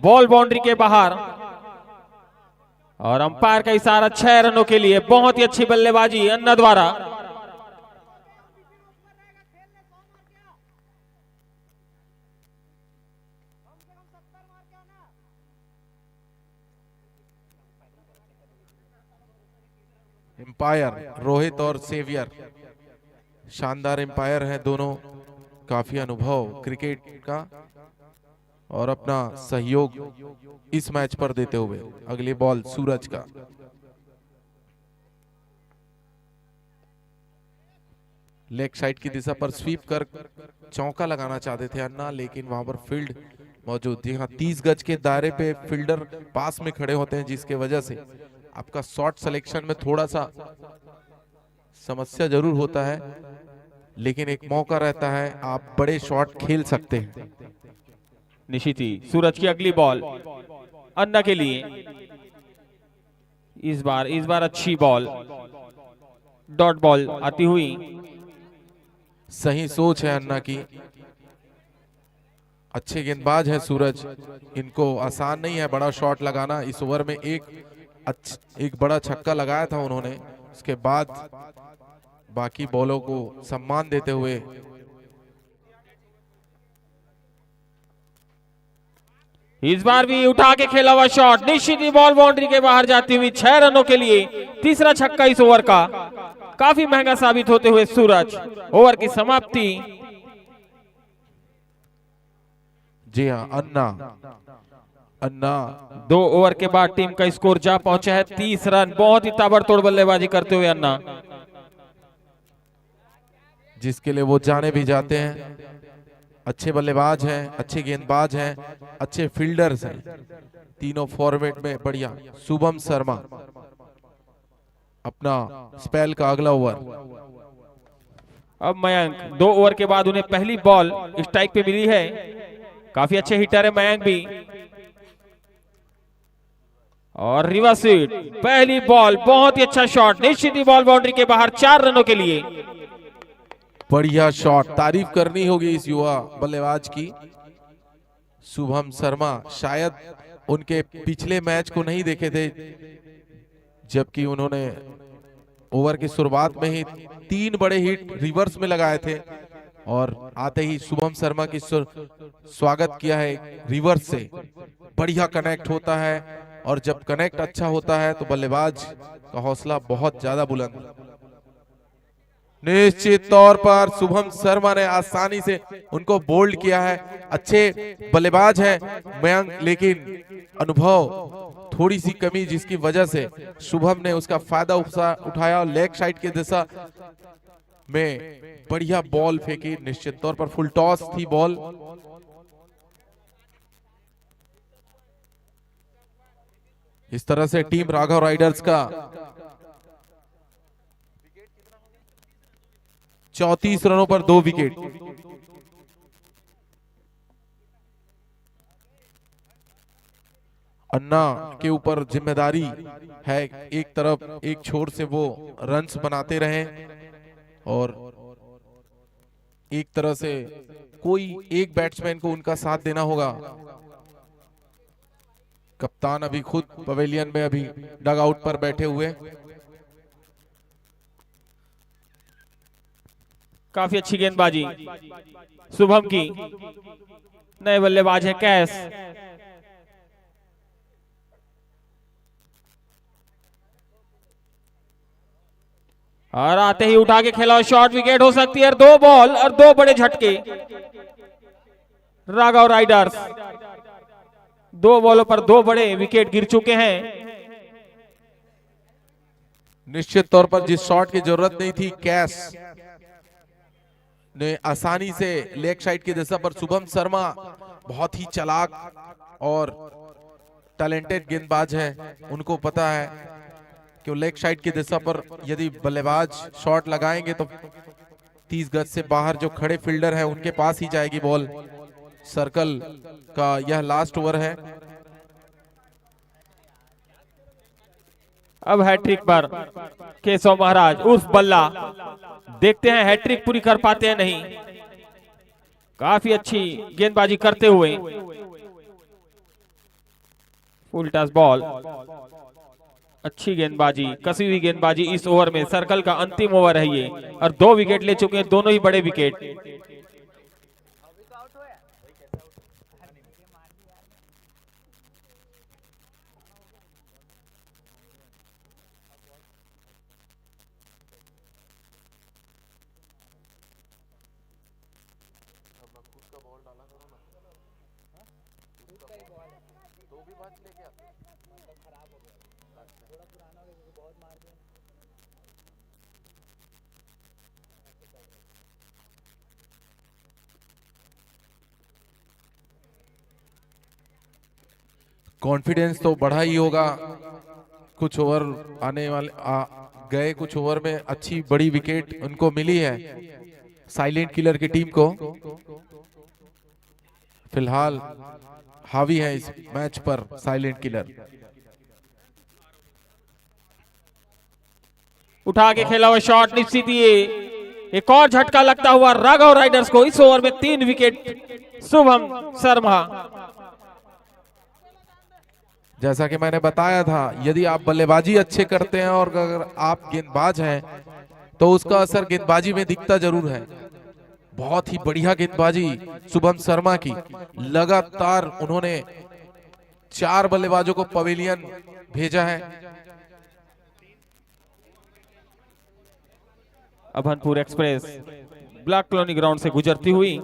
बॉल बाउंड्री के बाहर, और अंपायर का इशारा 6 रनों के लिए। बहुत ही अच्छी बल्लेबाजी अन्ना द्वारा। एम्पायर रोहित और सेवियर शानदार एम्पायर हैं दोनों, काफी अनुभव क्रिकेट का और अपना सहयोग इस मैच पर देते हुए। अगली बॉल सूरज का। लेग साइड की दिशा पर स्वीप कर चौका लगाना चाहते थे अन्ना, लेकिन वहां पर फील्ड मौजूद थी। हाँ, 30 गज के दायरे पे फील्डर पास में खड़े होते हैं, जिसके वजह से आपका शॉट सिलेक्शन में थोड़ा सा समस्या जरूर होता है, लेकिन एक मौका रहता है, आप बड़े शॉट खेल सकते हैं। निश्चित ही सूरज की अगली बॉल अन्ना के लिए। इस बार अच्छी बॉल, डॉट बॉल आती हुई। सही सोच है अन्ना की, अच्छे गेंदबाज है सूरज, इनको आसान नहीं है बड़ा शॉट लगाना। इस ओवर में एक बड़ा छक्का लगाया था उन्होंने, उसके बाद बाकी बॉलों को सम्मान देते हुए। इस बार भी उठा के खेला हुआ शॉट, निश्चित ही बॉल बाउंड्री के बाहर जाती हुई। 6 रनों के लिए तीसरा छक्का इस ओवर का, काफी महंगा साबित होते हुए सूरज। ओवर की समाप्ति जी हाँ, अन्ना अन्ना 2 ओवर के बाद टीम का स्कोर जा पहुंचा है 30 रन। बहुत ही ताबड़तोड़ बल्लेबाजी करते हुए अन्ना, जिसके लिए वो जाने भी जाते हैं। अच्छे बल्लेबाज हैं, अच्छे गेंदबाज हैं, अच्छे फील्डर्स हैं, तीनों फॉर्मेट में बढ़िया। शुभम शर्मा अपना स्पेल का अगला ओवर। अब मयंक 2 ओवर के बाद उन्हें पहली बॉल स्ट्राइक पे मिली है। काफी अच्छे हिटर है मयंक भी। और रिवर्स हिट, पहली बॉल, बहुत ही अच्छा शॉट, निश्चित ही बॉल बाउंड्री के बाहर 4 रनों के लिए। बढ़िया शॉट, तारीफ करनी होगी इस युवा बल्लेबाज की। शुभम शर्मा शायद उनके पिछले मैच को नहीं देखे थे, जबकि उन्होंने ओवर की शुरुआत में ही 3 बड़े हिट रिवर्स में लगाए थे और आते ही शुभम शर्मा की स्वागत किया है रिवर्स से। बढ़िया कनेक्ट होता है और जब कनेक्ट अच्छा होता है तो बल्लेबाज का हौसला बहुत ज्यादा बुलंद। निश्चित तौर पर शुभम शर्मा ने आसानी से उनको बोल्ड किया है। अच्छे बल्लेबाज हैं मयंक, लेकिन अनुभव थोड़ी सी कमी, जिसकी वजह से शुभम ने उसका फायदा उठाया और लेग साइड की दिशा में बढ़िया बॉल फेंकी। निश्चित तौर पर फुल टॉस थी बॉल। इस तरह से टीम राघव राइडर्स का 34 रनों पर 2 विकेट। अन्ना के ऊपर जिम्मेदारी है, एक तरफ एक छोर से वो रन्स बनाते रहे और एक तरह से कोई एक बैट्समैन को उनका साथ देना होगा। कप्तान अभी खुद पवेलियन में अभी डग आउट पर बैठे हुए। काफी अच्छी गेंदबाजी शुभम की। नए बल्लेबाज है कैस। और आते ही उठा के खेला, शॉर्ट विकेट हो सकती है। 2 बॉल और 2 बड़े झटके राघव राइडर्स। 2 बॉलों पर 2 बड़े विकेट गिर चुके हैं। निश्चित तौर पर जिस शॉट की जरूरत नहीं थी, कैस ने आसानी से लेग साइड की दिशा पर। शुभम शर्मा बहुत ही चालाक और टैलेंटेड गेंदबाज है, उनको पता है कि लेग साइड की दिशा पर यदि बल्लेबाज शॉट लगाएंगे तो 30 गज से बाहर जो खड़े फील्डर हैं उनके पास ही जाएगी बॉल। सर्कल का यह लास्ट ओवर है। अब हैट्रिक पर केशव महाराज उस बल्ला, देखते हैं हैट्रिक पूरी कर पाते हैं नहीं। काफी अच्छी गेंदबाजी करते हुए फुल टच बॉल, अच्छी गेंदबाजी, कसी हुई गेंदबाजी इस ओवर में। सर्कल का अंतिम ओवर है ये और 2 विकेट ले चुके हैं, दोनों ही बड़े विकेट। कॉन्फिडेंस तो बढ़ा ही होगा। कुछ ओवर आने वाले गए, कुछ ओवर में अच्छी बड़ी विकेट उनको मिली है साइलेंट किलर की टीम को। फिलहाल हावी है इस मैच पर साइलेंट किलर। उठा के खेला हुआ शॉट, निश्चित ये एक और झटका लगता हुआ राघव राइडर्स को। इस ओवर में 3 विकेट शुभम शर्मा। जैसा कि मैंने बताया था, यदि आप बल्लेबाजी अच्छे करते हैं और अगर आप गेंदबाज हैं तो उसका असर गेंदबाजी में दिखता जरूर है। बहुत ही बढ़िया गेंदबाजी शुभम शर्मा की। लगातार उन्होंने 4 बल्लेबाजों को पवेलियन भेजा है। Abhanpur express black colony ground से गुजरती हुई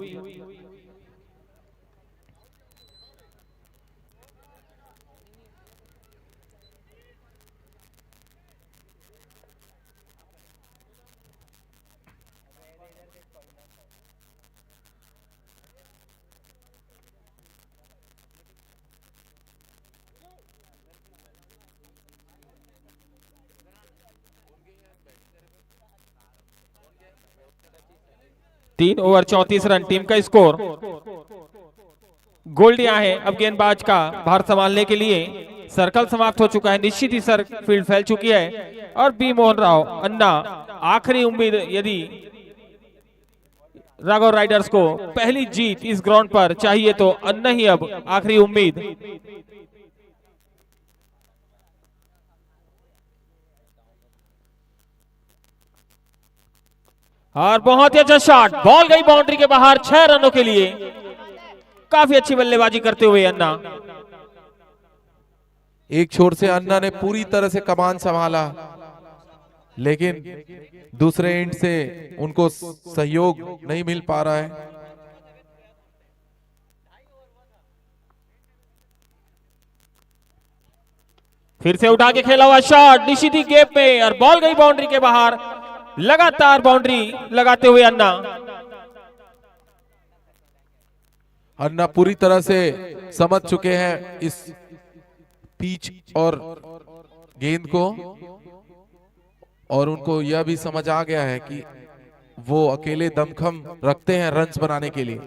3 ओवर 34 रन टीम का स्कोर। गोल्डिया है अब गेंदबाज का भार संभालने के लिए। सर्कल समाप्त हो चुका है, निश्चित ही सर फील्ड फैल चुकी है और बी मोहन राव अन्ना आखिरी उम्मीद। यदि राघव राइडर्स को पहली जीत इस ग्राउंड पर चाहिए तो अन्ना ही अब आखिरी उम्मीद। और बहुत ही अच्छा शॉट, बॉल गई बाउंड्री के बाहर 6 रनों के लिए। काफी अच्छी बल्लेबाजी करते हुए अन्ना। एक छोर से अन्ना ने पूरी तरह से कमान संभाला, लेकिन दूसरे एंड से उनको सहयोग नहीं मिल पा रहा है। फिर से उठा के खेला हुआ शॉट निशिति गैप में और बॉल गई बाउंड्री के बाहर। लगातार बाउंड्री लगाते हुए अन्ना। अन्ना पूरी तरह से समझ चुके हैं इस पिच और गेंद को, और उनको यह भी समझ आ गया है कि वो अकेले दमखम रखते हैं रन्स बनाने के लिए।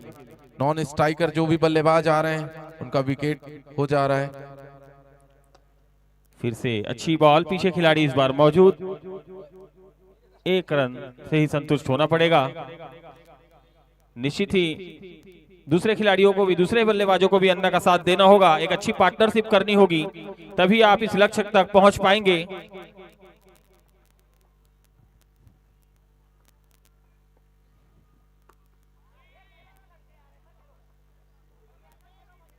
नॉन स्ट्राइकर जो भी बल्लेबाज आ रहे हैं उनका विकेट हो जा रहा है। फिर से अच्छी बॉल, पीछे खिलाड़ी इस बार मौजूद। 1 रन से ही संतुष्ट होना पड़ेगा। निश्चित ही दूसरे खिलाड़ियों को भी, दूसरे बल्लेबाजों को भी अन्ना का साथ देना होगा। एक अच्छी पार्टनरशिप करनी होगी, तभी आप इस लक्ष्य तक पहुंच पाएंगे।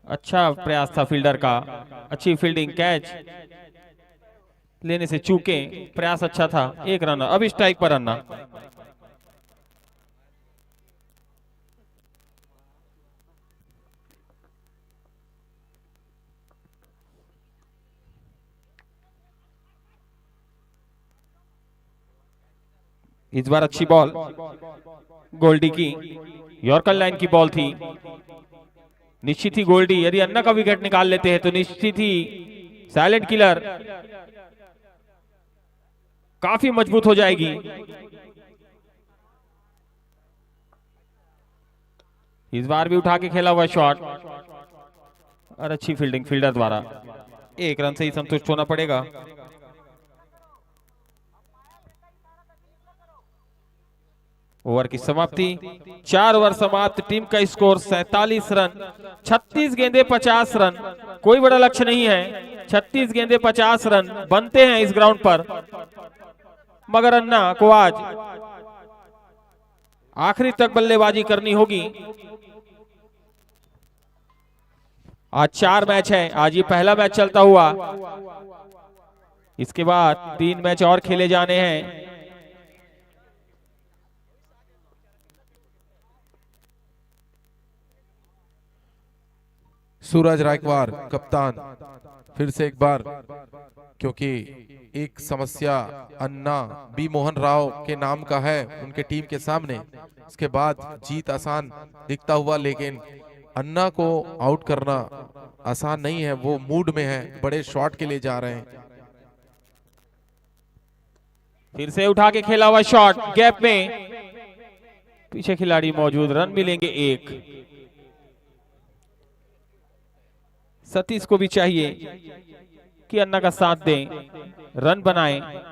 अच्छा प्रयास था फील्डर का, अच्छी फील्डिंग, कैच लेने से चूके, प्रयास अच्छा था। 1 रन अब स्ट्राइक पर अन्ना। इस बार अच्छी बॉल गोल्डी की, यॉर्कर लाइन की बॉल थी। निश्चित ही गोल्डी यदि अन्ना का विकेट निकाल लेते हैं तो निश्चित ही साइलेंट किलर काफी मजबूत हो जाएगी। इस बार भी उठा के खेला हुआ शॉट और अच्छी फील्डिंग फील्डर द्वारा। 1 रन से ही संतुष्ट होना पड़ेगा। ओवर की समाप्ति, 4 ओवर समाप्त, टीम का स्कोर 47 रन, 36 गेंदे 50 रन। कोई बड़ा लक्ष्य नहीं है, 36 गेंदे 50 रन बनते हैं इस ग्राउंड पर, मगर अन्ना को आज आखिरी तक बल्लेबाजी करनी होगी। आज 4 मैच है, आज ये पहला मैच चलता हुआ, इसके बाद 3 मैच और खेले जाने हैं। सूरज रायकवार कप्तान फिर से एक बार, क्योंकि एक समस्या अन्ना बी मोहन राव के नाम का है उनके टीम के सामने। इसके बाद जीत आसान दिखता हुआ, लेकिन अन्ना को आउट करना आसान नहीं है। वो मूड में है, बड़े शॉट के लिए जा रहे हैं। फिर से उठा के खेला हुआ शॉट गैप में, पीछे खिलाड़ी मौजूद, रन मिलेंगे 1। सतीश को भी चाहिए कि अन्ना का साथ दें, रन बनाएं।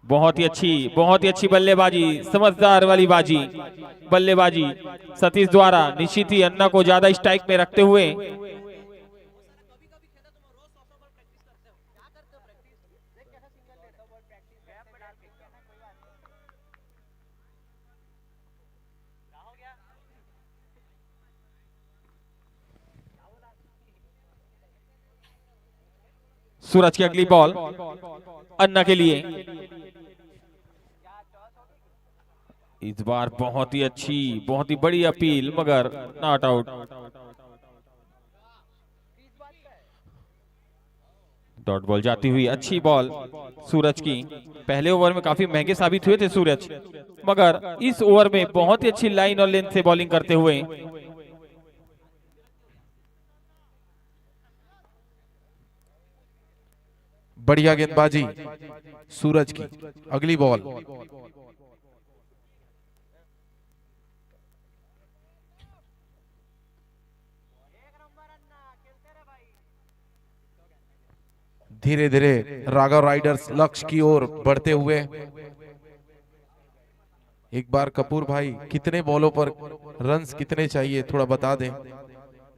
बहुत ही अच्छी बल्लेबाजी, समझदार वाली बल्लेबाजी सतीश द्वारा। निश्चित ही अन्ना को ज्यादा स्ट्राइक में रखते हुए सूरज की अगली बॉल अन्ना के लिए। इस बार बहुत ही अच्छी, बहुत ही बड़ी अपील, मगर नॉट आउट। डॉट बॉल जाती हुई अच्छी बॉल सूरज की। पहले ओवर में काफी महंगे साबित हुए थे सूरज, मगर इस ओवर में बहुत ही अच्छी लाइन और लेंथ से बॉलिंग करते हुए बढ़िया गेंदबाजी सूरज की। अगली बॉल धीरे धीरे राघव राइडर्स लक्ष्य की ओर बढ़ते हुए। एक बार कपूर भाई, कितने बॉलों पर रन्स कितने चाहिए थोड़ा बता दें।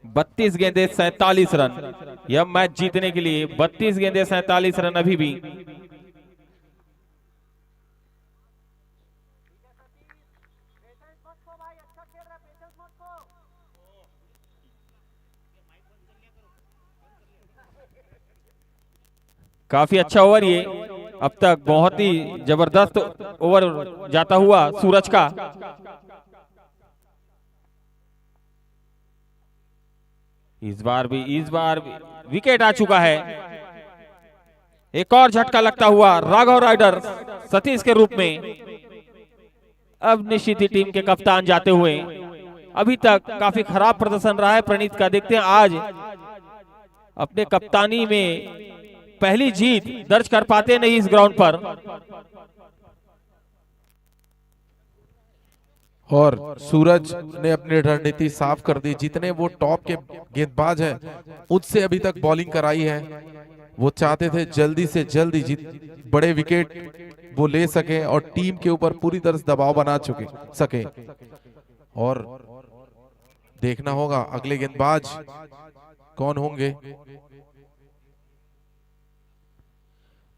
32 गेंदे 47 रन। यह मैच जीतने के लिए 32 गेंदे 47 रन अभी भी। काफी अच्छा ओवर ये, अब तक बहुत ही जबरदस्त ओवर जाता हुआ सूरज का। इस बार भी विकेट आ चुका है। एक और झटका लगता हुआ राघव राइडर सतीश के रूप में। अब निश्चित ही टीम के कप्तान जाते हुए। अभी तक काफी खराब प्रदर्शन रहा है प्रणीत का, देखते हैं आज अपने कप्तानी में पहली जीत दर्ज कर पाते नहीं इस ग्राउंड पर। और सूरज ने अपनी रणनीति साफ कर दी। जितने वो टॉप के गेंदबाज हैं उससे अभी तक बॉलिंग कराई है। वो चाहते थे जल्दी से जल्दी बड़े विकेट वो ले सके और टीम के ऊपर पूरी तरह से दबाव बना सके। और देखना होगा अगले गेंदबाज कौन होंगे।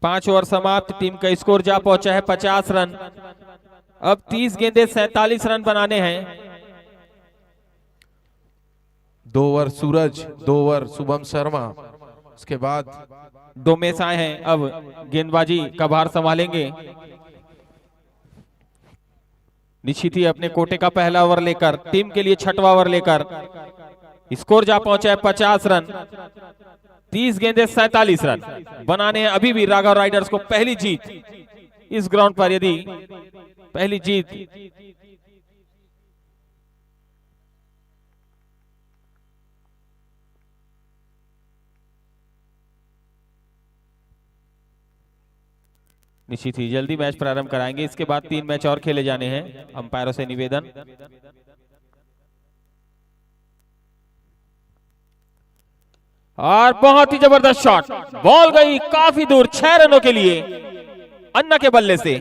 5 ओवर समाप्त, टीम का स्कोर जा पहुंचा है 50 रन। अब 30 गेंदे 47 रन बनाने हैं। 2 ओवर सूरज, 2 ओवर शुभम शर्मा, उसके बाद डोमेस आए हैं। अब गेंदबाजी का भार संभालेंगे निश्चित ही अपने कोटे का पहला ओवर लेकर, टीम के लिए छठवां ओवर लेकर। स्कोर जा पहुंचा है 50 रन। 30 गेंदे 47 रन बनाने हैं अभी भी राघव राइडर्स को। पहली जीत इस ग्राउंड पर, यदि पहली जीत निश्चित ही जल्दी मैच प्रारंभ कराएंगे। इसके बाद 3 मैच और खेले जाने हैं। अंपायरों से निवेदन, और बहुत ही जबरदस्त शॉट, बॉल गई काफी दूर 6 रनों के लिए अन्ना के बल्ले से।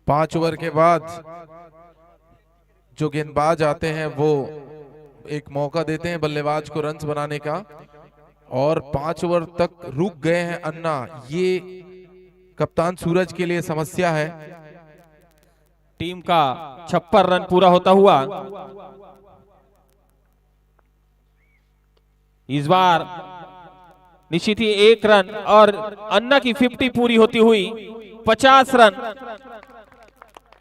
5 ओवर के बाद जो गेंदबाज आते हैं वो एक मौका देते हैं बल्लेबाज को रन्स बनाने का, और 5 ओवर तक रुक गए हैं अन्ना। ये कप्तान सूरज के लिए समस्या है। टीम का 56 रन पूरा होता हुआ इस बार निश्चित ही 1 रन और अन्ना की 50 पूरी होती हुई 50 रन।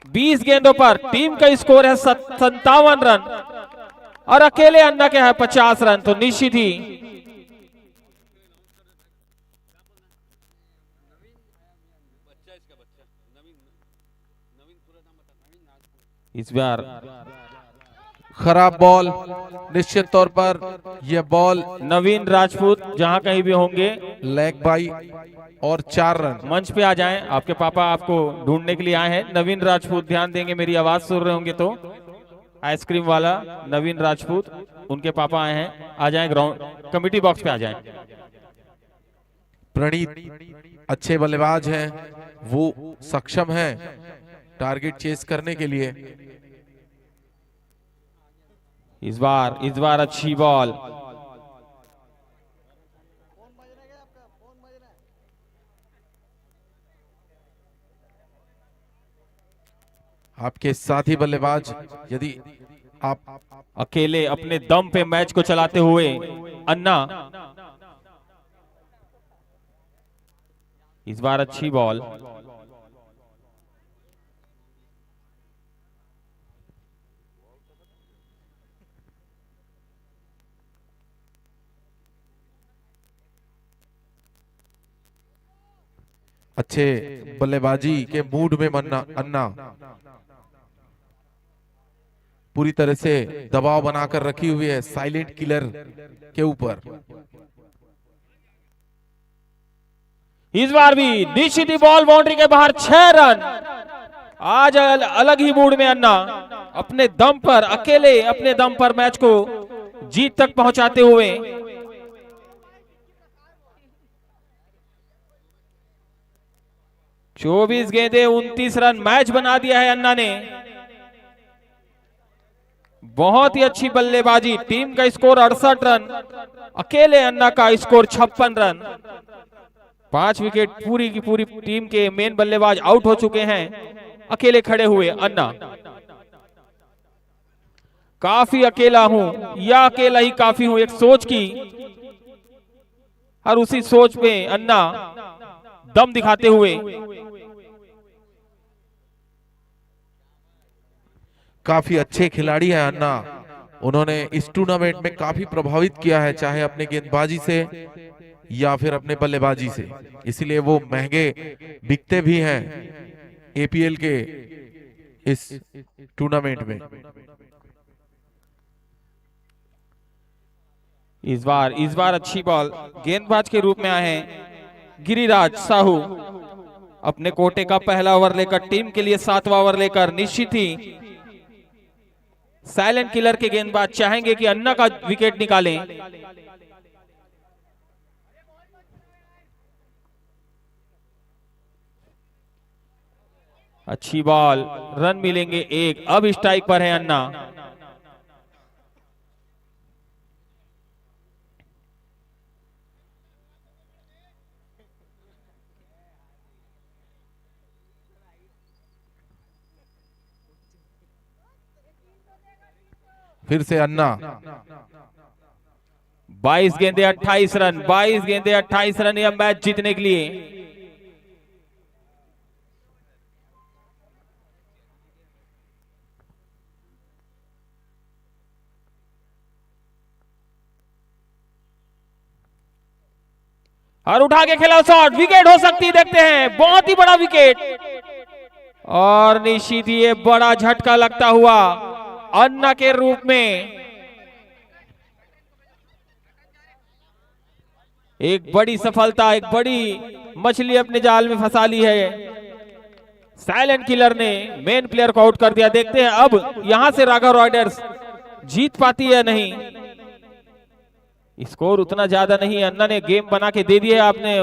20 गेंदों पर टीम का स्कोर है 57 रन और अकेले अन्ना के है 50 रन। तो निश्चित ही इस बार खराब बॉल, निश्चित तौर पर यह बॉल नवीन राजपूत जहां कहीं भी होंगे लेग बाई और 4 रन। मंच पे आ जाएं, आपके पापा आपको ढूंढने के लिए आए हैं। नवीन राजपूत ध्यान देंगे, मेरी आवाज सुन रहे होंगे तो। आइसक्रीम वाला नवीन राजपूत, उनके पापा आए हैं, आ जाएं ग्राउंड कमेटी बॉक्स पे आ जाएं। प्रणीत अच्छे बल्लेबाज हैं, वो सक्षम हैं टारगेट चेस करने के लिए। इस बार अच्छी बॉल, आपके साथी बल्लेबाज यदि आप अकेले अपने दम पे मैच को चलाते हुए अन्ना। इस बार अच्छी बॉल, अच्छे बल्लेबाजी के मूड में अन्ना पूरी तरह से दबाव बनाकर रखी हुई है साइलेंट किलर के ऊपर। इस बार भी निश्चित ही बॉल बाउंड्री के बाहर 6 रन। आज अलग ही मूड में अन्ना अपने दम पर, अकेले अपने दम पर मैच को जीत तक पहुंचाते हुए। चौबीस गेंदे 29 रन मैच बना दिया है अन्ना ने। बहुत ही अच्छी बल्लेबाजी। टीम का स्कोर 68 रन, अकेले अन्ना का स्कोर 56 रन। 5 विकेट पूरी की पूरी टीम के मेन बल्लेबाज आउट हो चुके हैं, अकेले खड़े हुए अन्ना। काफी अकेला हूं या अकेला ही काफी हूं, एक सोच की, और उसी सोच में अन्ना दम दिखाते हुए। काफी अच्छे खिलाड़ी हैं अन्ना, उन्होंने इस टूर्नामेंट में काफी प्रभावित किया है, चाहे अपने गेंदबाजी से या फिर अपने बल्लेबाजी से, इसलिए वो महंगे बिकते भी हैं एपीएल के इस टूर्नामेंट में। इस बार अच्छी बॉल गेंदबाज के रूप में आए हैं गिरिराज साहू। अपने कोटे का पहला ओवर लेकर टीम के लिए 7वां ओवर लेकर निश्चित ही साइलेंट किलर के गेंदबाज चाहेंगे कि अन्ना का विकेट निकालें। अच्छी बॉल, रन मिलेंगे 1। अब स्ट्राइक पर है अन्ना। फिर से अन्ना। 22 गेंदे 28 रन, 22 गेंदे 28 रन यह मैच जीतने के लिए। और उठा के खेला शॉट, विकेट हो सकती है, देखते हैं। बहुत ही बड़ा विकेट और निश्चित ये बड़ा झटका लगता हुआ अन्ना के रूप में। एक बड़ी सफलता, एक बड़ी मछली अपने जाल में फंसा ली है। साइलेंट किलर ने मेन प्लेयर को आउट कर दिया। देखते हैं अब यहां से राघव राइडर्स जीत पाती है नहीं। स्कोर उतना ज्यादा नहीं, अन्ना ने गेम बना के दे दिया आपने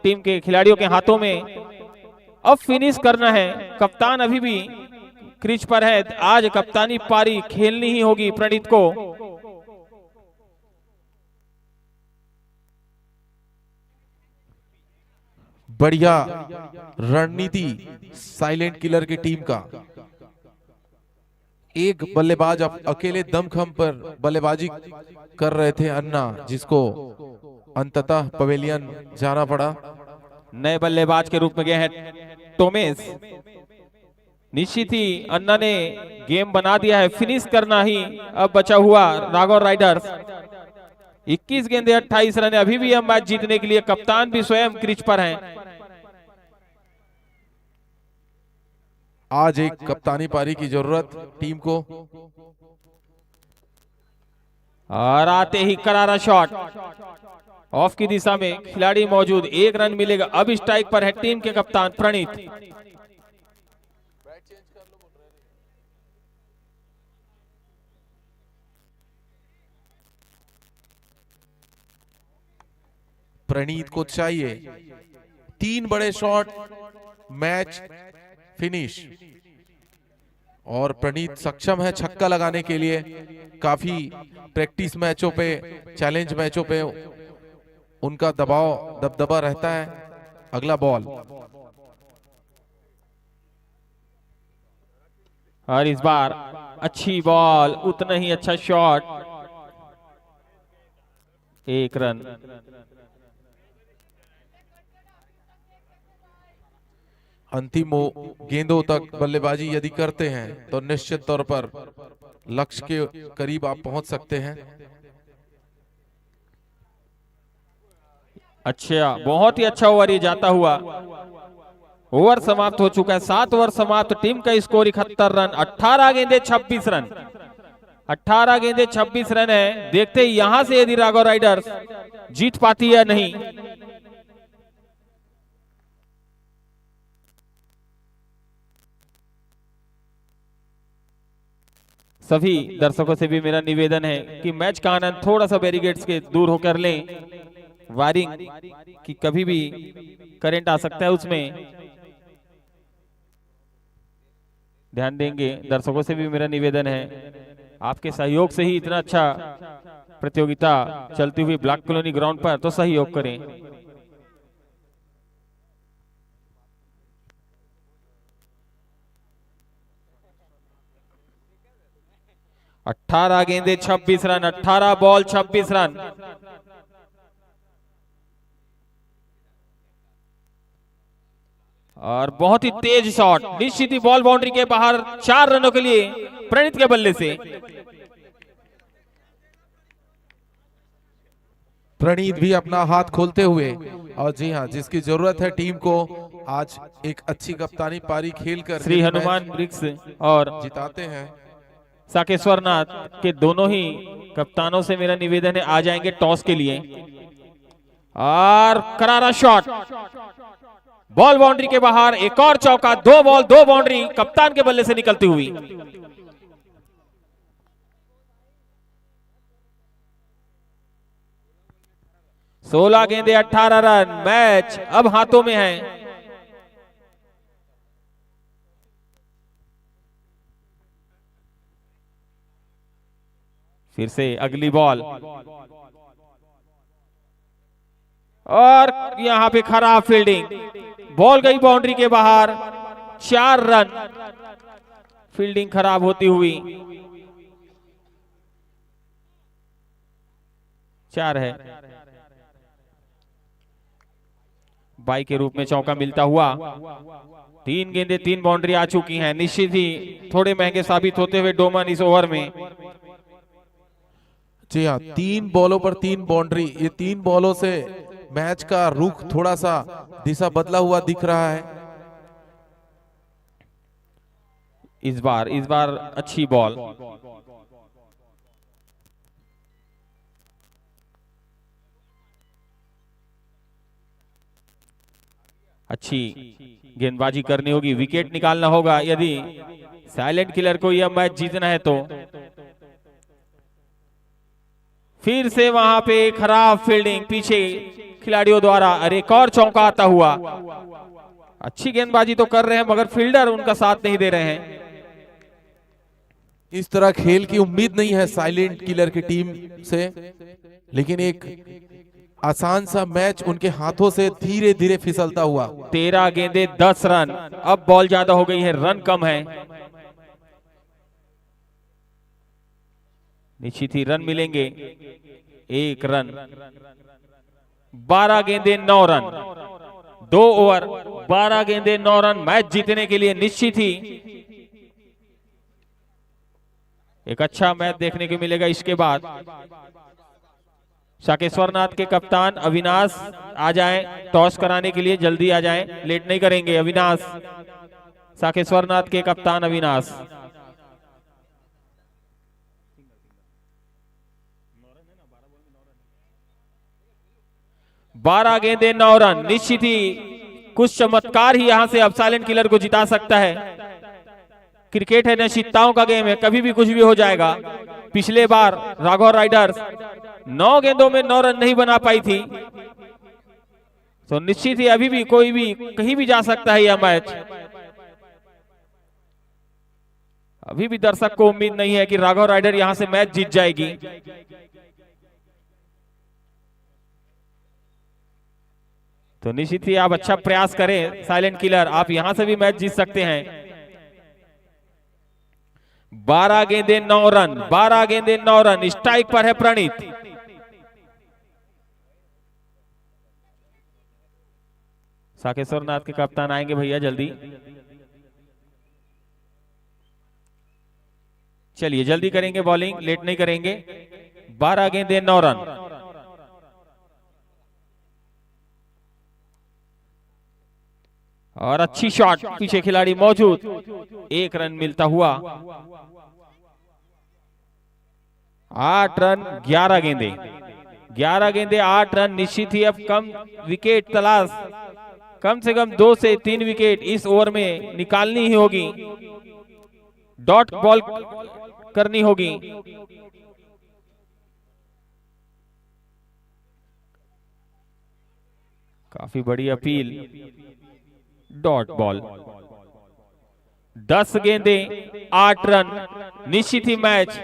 टीम के खिलाड़ियों के हाथों में। अब फिनिश करना है। कप्तान अभी भी क्रीज पर है। आज कप्तानी पारी खेलनी ही होगी प्रणीत को। बढ़िया रणनीति साइलेंट किलर की टीम का। एक बल्लेबाज अकेले दमखम पर बल्लेबाजी कर रहे थे अन्ना, जिसको अंततः पवेलियन जाना पड़ा। नए बल्लेबाज के रूप में गए हैं टोमेस। निश्चित ही अन्ना ने गेम बना दिया है, फिनिश करना ही अब बचा हुआ राघव राइडर्स। 21 गेंदे 28 रन, अभी भी हम मैच जीतने के लिए। कप्तान भी स्वयं क्रीज पर हैं। आज एक कप्तानी पारी की जरूरत टीम को। और आते ही करारा शॉट ऑफ की दिशा में, खिलाड़ी मौजूद, 1 रन मिलेगा। अब स्ट्राइक पर है टीम के कप्तान प्रणीत। प्रणीत को चाहिए 3 बड़े शॉट, मैच फिनिश। और प्रणीत सक्षम है छक्का लगाने के लिए। काफी प्रैक्टिस मैचों पे, चैलेंज मैचों पे उनका दबदबा रहता है। अगला बॉल, और इस बार अच्छी बॉल, उतना ही अच्छा शॉट, 1 रन। अंतिम गेंदों तक बल्लेबाजी यदि करते हैं तो निश्चित तौर पर लक्ष्य के करीब आप पहुंच सकते हैं। अच्छा, बहुत ही अच्छा ओवर ये जाता हुआ। ओवर समाप्त हो चुका है, 7 ओवर समाप्त। टीम का स्कोर 71 रन, 18 गेंदे 26 रन। 18 गेंदे 26 रन है। देखते हैं यहां से यदि राघव राइडर्स जीत पाती है या नहीं। सभी दर्शकों से भी मेरा निवेदन है कि मैच का आनंद थोड़ा सा बैरिकेड्स के दूर होकर लें। वायरिंग की कभी भी करंट आ सकता है, उसमें ध्यान देंगे। दर्शकों से भी मेरा निवेदन है, आपके सहयोग से ही इतना अच्छा प्रतियोगिता चलती हुई ब्लॉक कॉलोनी ग्राउंड पर, तो सहयोग करें। 18 गेंदे 26 रन, 18 बॉल 26 रन। और बहुत ही तेज शॉट, निश्चित ही बॉल बाउंड्री के बाहर। 4 रनों के लिए प्रणीत के बल्ले से। प्रणीत भी अपना हाथ खोलते हुए, और जी हाँ, जिसकी जरूरत है टीम को, आज एक अच्छी कप्तानी पारी खेलकर श्री हनुमान ब्रिक्स और जिताते हैं। साकेश्वर नाथ के दोनों ही कप्तानों से मेरा निवेदन है, आ जाएंगे टॉस के लिए। और करारा शॉट, बॉल बाउंड्री के बाहर। एक और चौका, 2 बॉल 2 बाउंड्री कप्तान के बल्ले से निकलती हुई। सोलह गेंदे 18 रन। मैच अब हाथों में है। फिर से अगली बॉल, और यहां पे खराब फील्डिंग। बॉल गई बाउंड्री के बाहर। 4 रन, फील्डिंग खराब होती हुई। 4 है। बाई के रूप में चौका मिलता हुआ। 3 गेंदे 3 बाउंड्री आ चुकी हैं। निश्चित ही थोड़े महंगे साबित होते हुए डोमन इस ओवर में। जी हाँ, 3 बॉलों पर 3 बाउंड्री। ये 3 बॉलों से मैच का रुख थोड़ा सा दिशा बदला हुआ दिख रहा है। इस बार अच्छी बॉल। अच्छी गेंदबाजी करनी होगी, विकेट निकालना होगा यदि साइलेंट किलर को यह मैच जीतना है तो। फिर से वहां पे खराब फील्डिंग पीछे खिलाड़ियों द्वारा। अरे एक और चौका आता हुआ। अच्छी गेंदबाजी तो कर रहे हैं, मगर फील्डर उनका साथ नहीं दे रहे हैं। इस तरह खेल की उम्मीद नहीं है साइलेंट किलर की टीम से, लेकिन एक आसान सा मैच उनके हाथों से धीरे धीरे फिसलता हुआ। 13 गेंदे 10 रन। अब बॉल ज्यादा हो गई है, रन कम है। निश्चित ही रन मिलेंगे, 1 रन। 12 गेंदे 9 रन, 2 ओवर 12 गेंदे 9 रन। मैच जीतने के लिए निश्चित ही एक अच्छा मैच देखने को मिलेगा। इसके बाद साकेश्वर नाथ के कप्तान अविनाश आ जाएं टॉस कराने के लिए। जल्दी आ जाएं, लेट नहीं करेंगे। अविनाश, साकेश्वर नाथ के कप्तान अविनाश। बारह गेंदे 9 रन। निश्चित ही कुछ चमत्कार ही यहां से अब साइलेंट किलर को जिता सकता है। क्रिकेट है, निश्चितताओं का गेम है, कभी भी कुछ भी हो जाएगा। पिछले बार राघव राइडर्स 9 गेंदों में 9 रन नहीं बना पाई थी, तो निश्चित ही अभी भी कोई भी कहीं भी जा सकता है यह मैच। अभी भी दर्शक को उम्मीद नहीं है कि राघव राइडर यहां से मैच जीत जाएगी। तो निश्चित ही आप अच्छा प्रयास करें साइलेंट किलर, आप यहां से भी मैच जीत सकते हैं। 12 गेंदे 9 रन, 12 गेंदे 9 रन। स्ट्राइक पर है प्रणीत। साकेश्वर नाथ के कप्तान आएंगे भैया जल्दी। चलिए जल्दी करेंगे बॉलिंग, लेट नहीं करेंगे। 12 गेंदे 9 रन। और अच्छी शॉट, पीछे खिलाड़ी मौजूद, 1 रन मिलता हुआ। 8 रन 11 गेंदे, 11 गेंदे 8 रन। निश्चित ही अब कम विकेट तलाश, कम से कम 2 से 3 विकेट इस ओवर में निकालनी ही होगी, डॉट बॉल करनी होगी। काफी बड़ी अपील, डॉट बॉल। 10 गेंदे 8 रन। निश्चित ही मैच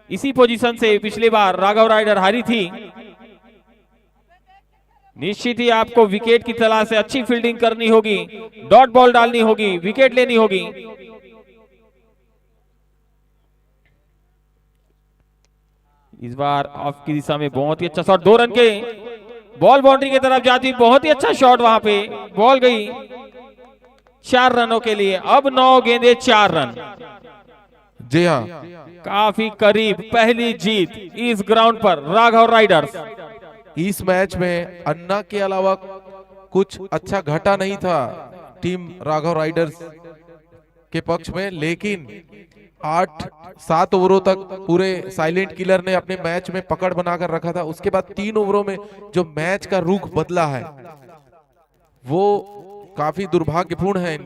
इसी पोजीशन से पिछली बार राघव राइडर हारी थी। निश्चित ही आपको विकेट की तलाश से अच्छी फील्डिंग करनी होगी, डॉट बॉल डालनी होगी, विकेट लेनी होगी। इस बार ऑफ की दिशा में बहुत ही अच्छा शॉट, 2 रन के, बॉल बाउंड्री की तरफ जाती, बहुत ही अच्छा शॉट, वहां पे बॉल गई 4 रनों के लिए। अब 9 गेंदे 4 रन। जी हाँ, काफी करीब पहली जीत इस ग्राउंड पर राघव राइडर्स। इस मैच में अन्ना के अलावा कुछ अच्छा घटा नहीं था टीम राघव राइडर्स के पक्ष में, लेकिन 8-7 ओवरों तक पूरे साइलेंट किलर ने अपने मैच में पकड़ बनाकर रखा था। उसके बाद 3 ओवरों में जो मैच का रुख बदला है वो काफी दुर्भाग्यपूर्ण है।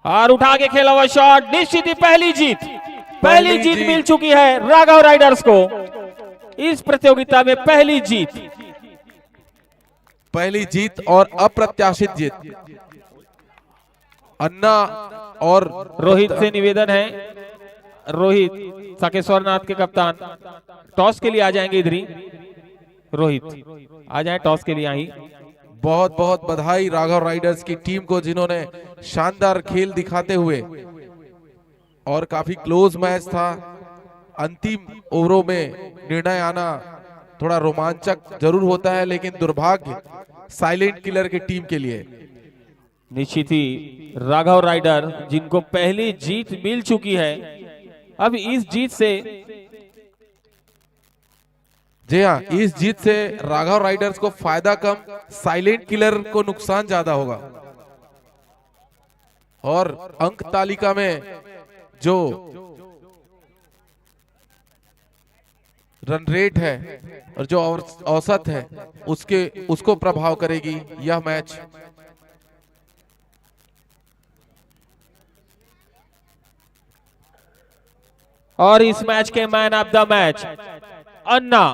और उठा के खेला हुआ शॉट, निश्चित ही पहली जीत मिल चुकी है राघव राइडर्स को इस प्रतियोगिता में। पहली जीत और अप्रत्याशित जीत। अन्ना और रोहित से निवेदन है, रोहित साकेश्वर नाथ के कप्तान टॉस के लिए आ जाएंगे। इधर ही रोहित आ जाए टॉस के लिए। आई बहुत बहुत बधाई राघव राइडर्स की टीम को, जिन्होंने शानदार खेल दिखाते हुए, और काफी क्लोज मैच था। अंतिम ओवरों में निर्णय आना थोड़ा रोमांचक जरूर होता है, लेकिन दुर्भाग्य साइलेंट किलर की टीम के लिए। निश्चित ही राघव राइडर जिनको पहली जीत मिल चुकी है, अब इस जीत से, जी हाँ, इस जीत से राघव राइडर्स को फायदा कम, साइलेंट किलर को नुकसान ज्यादा होगा। और अंक तालिका में जो रन रेट है और जो औसत है उसको प्रभाव करेगी यह मैच। और इस मैच के man of the match Anna.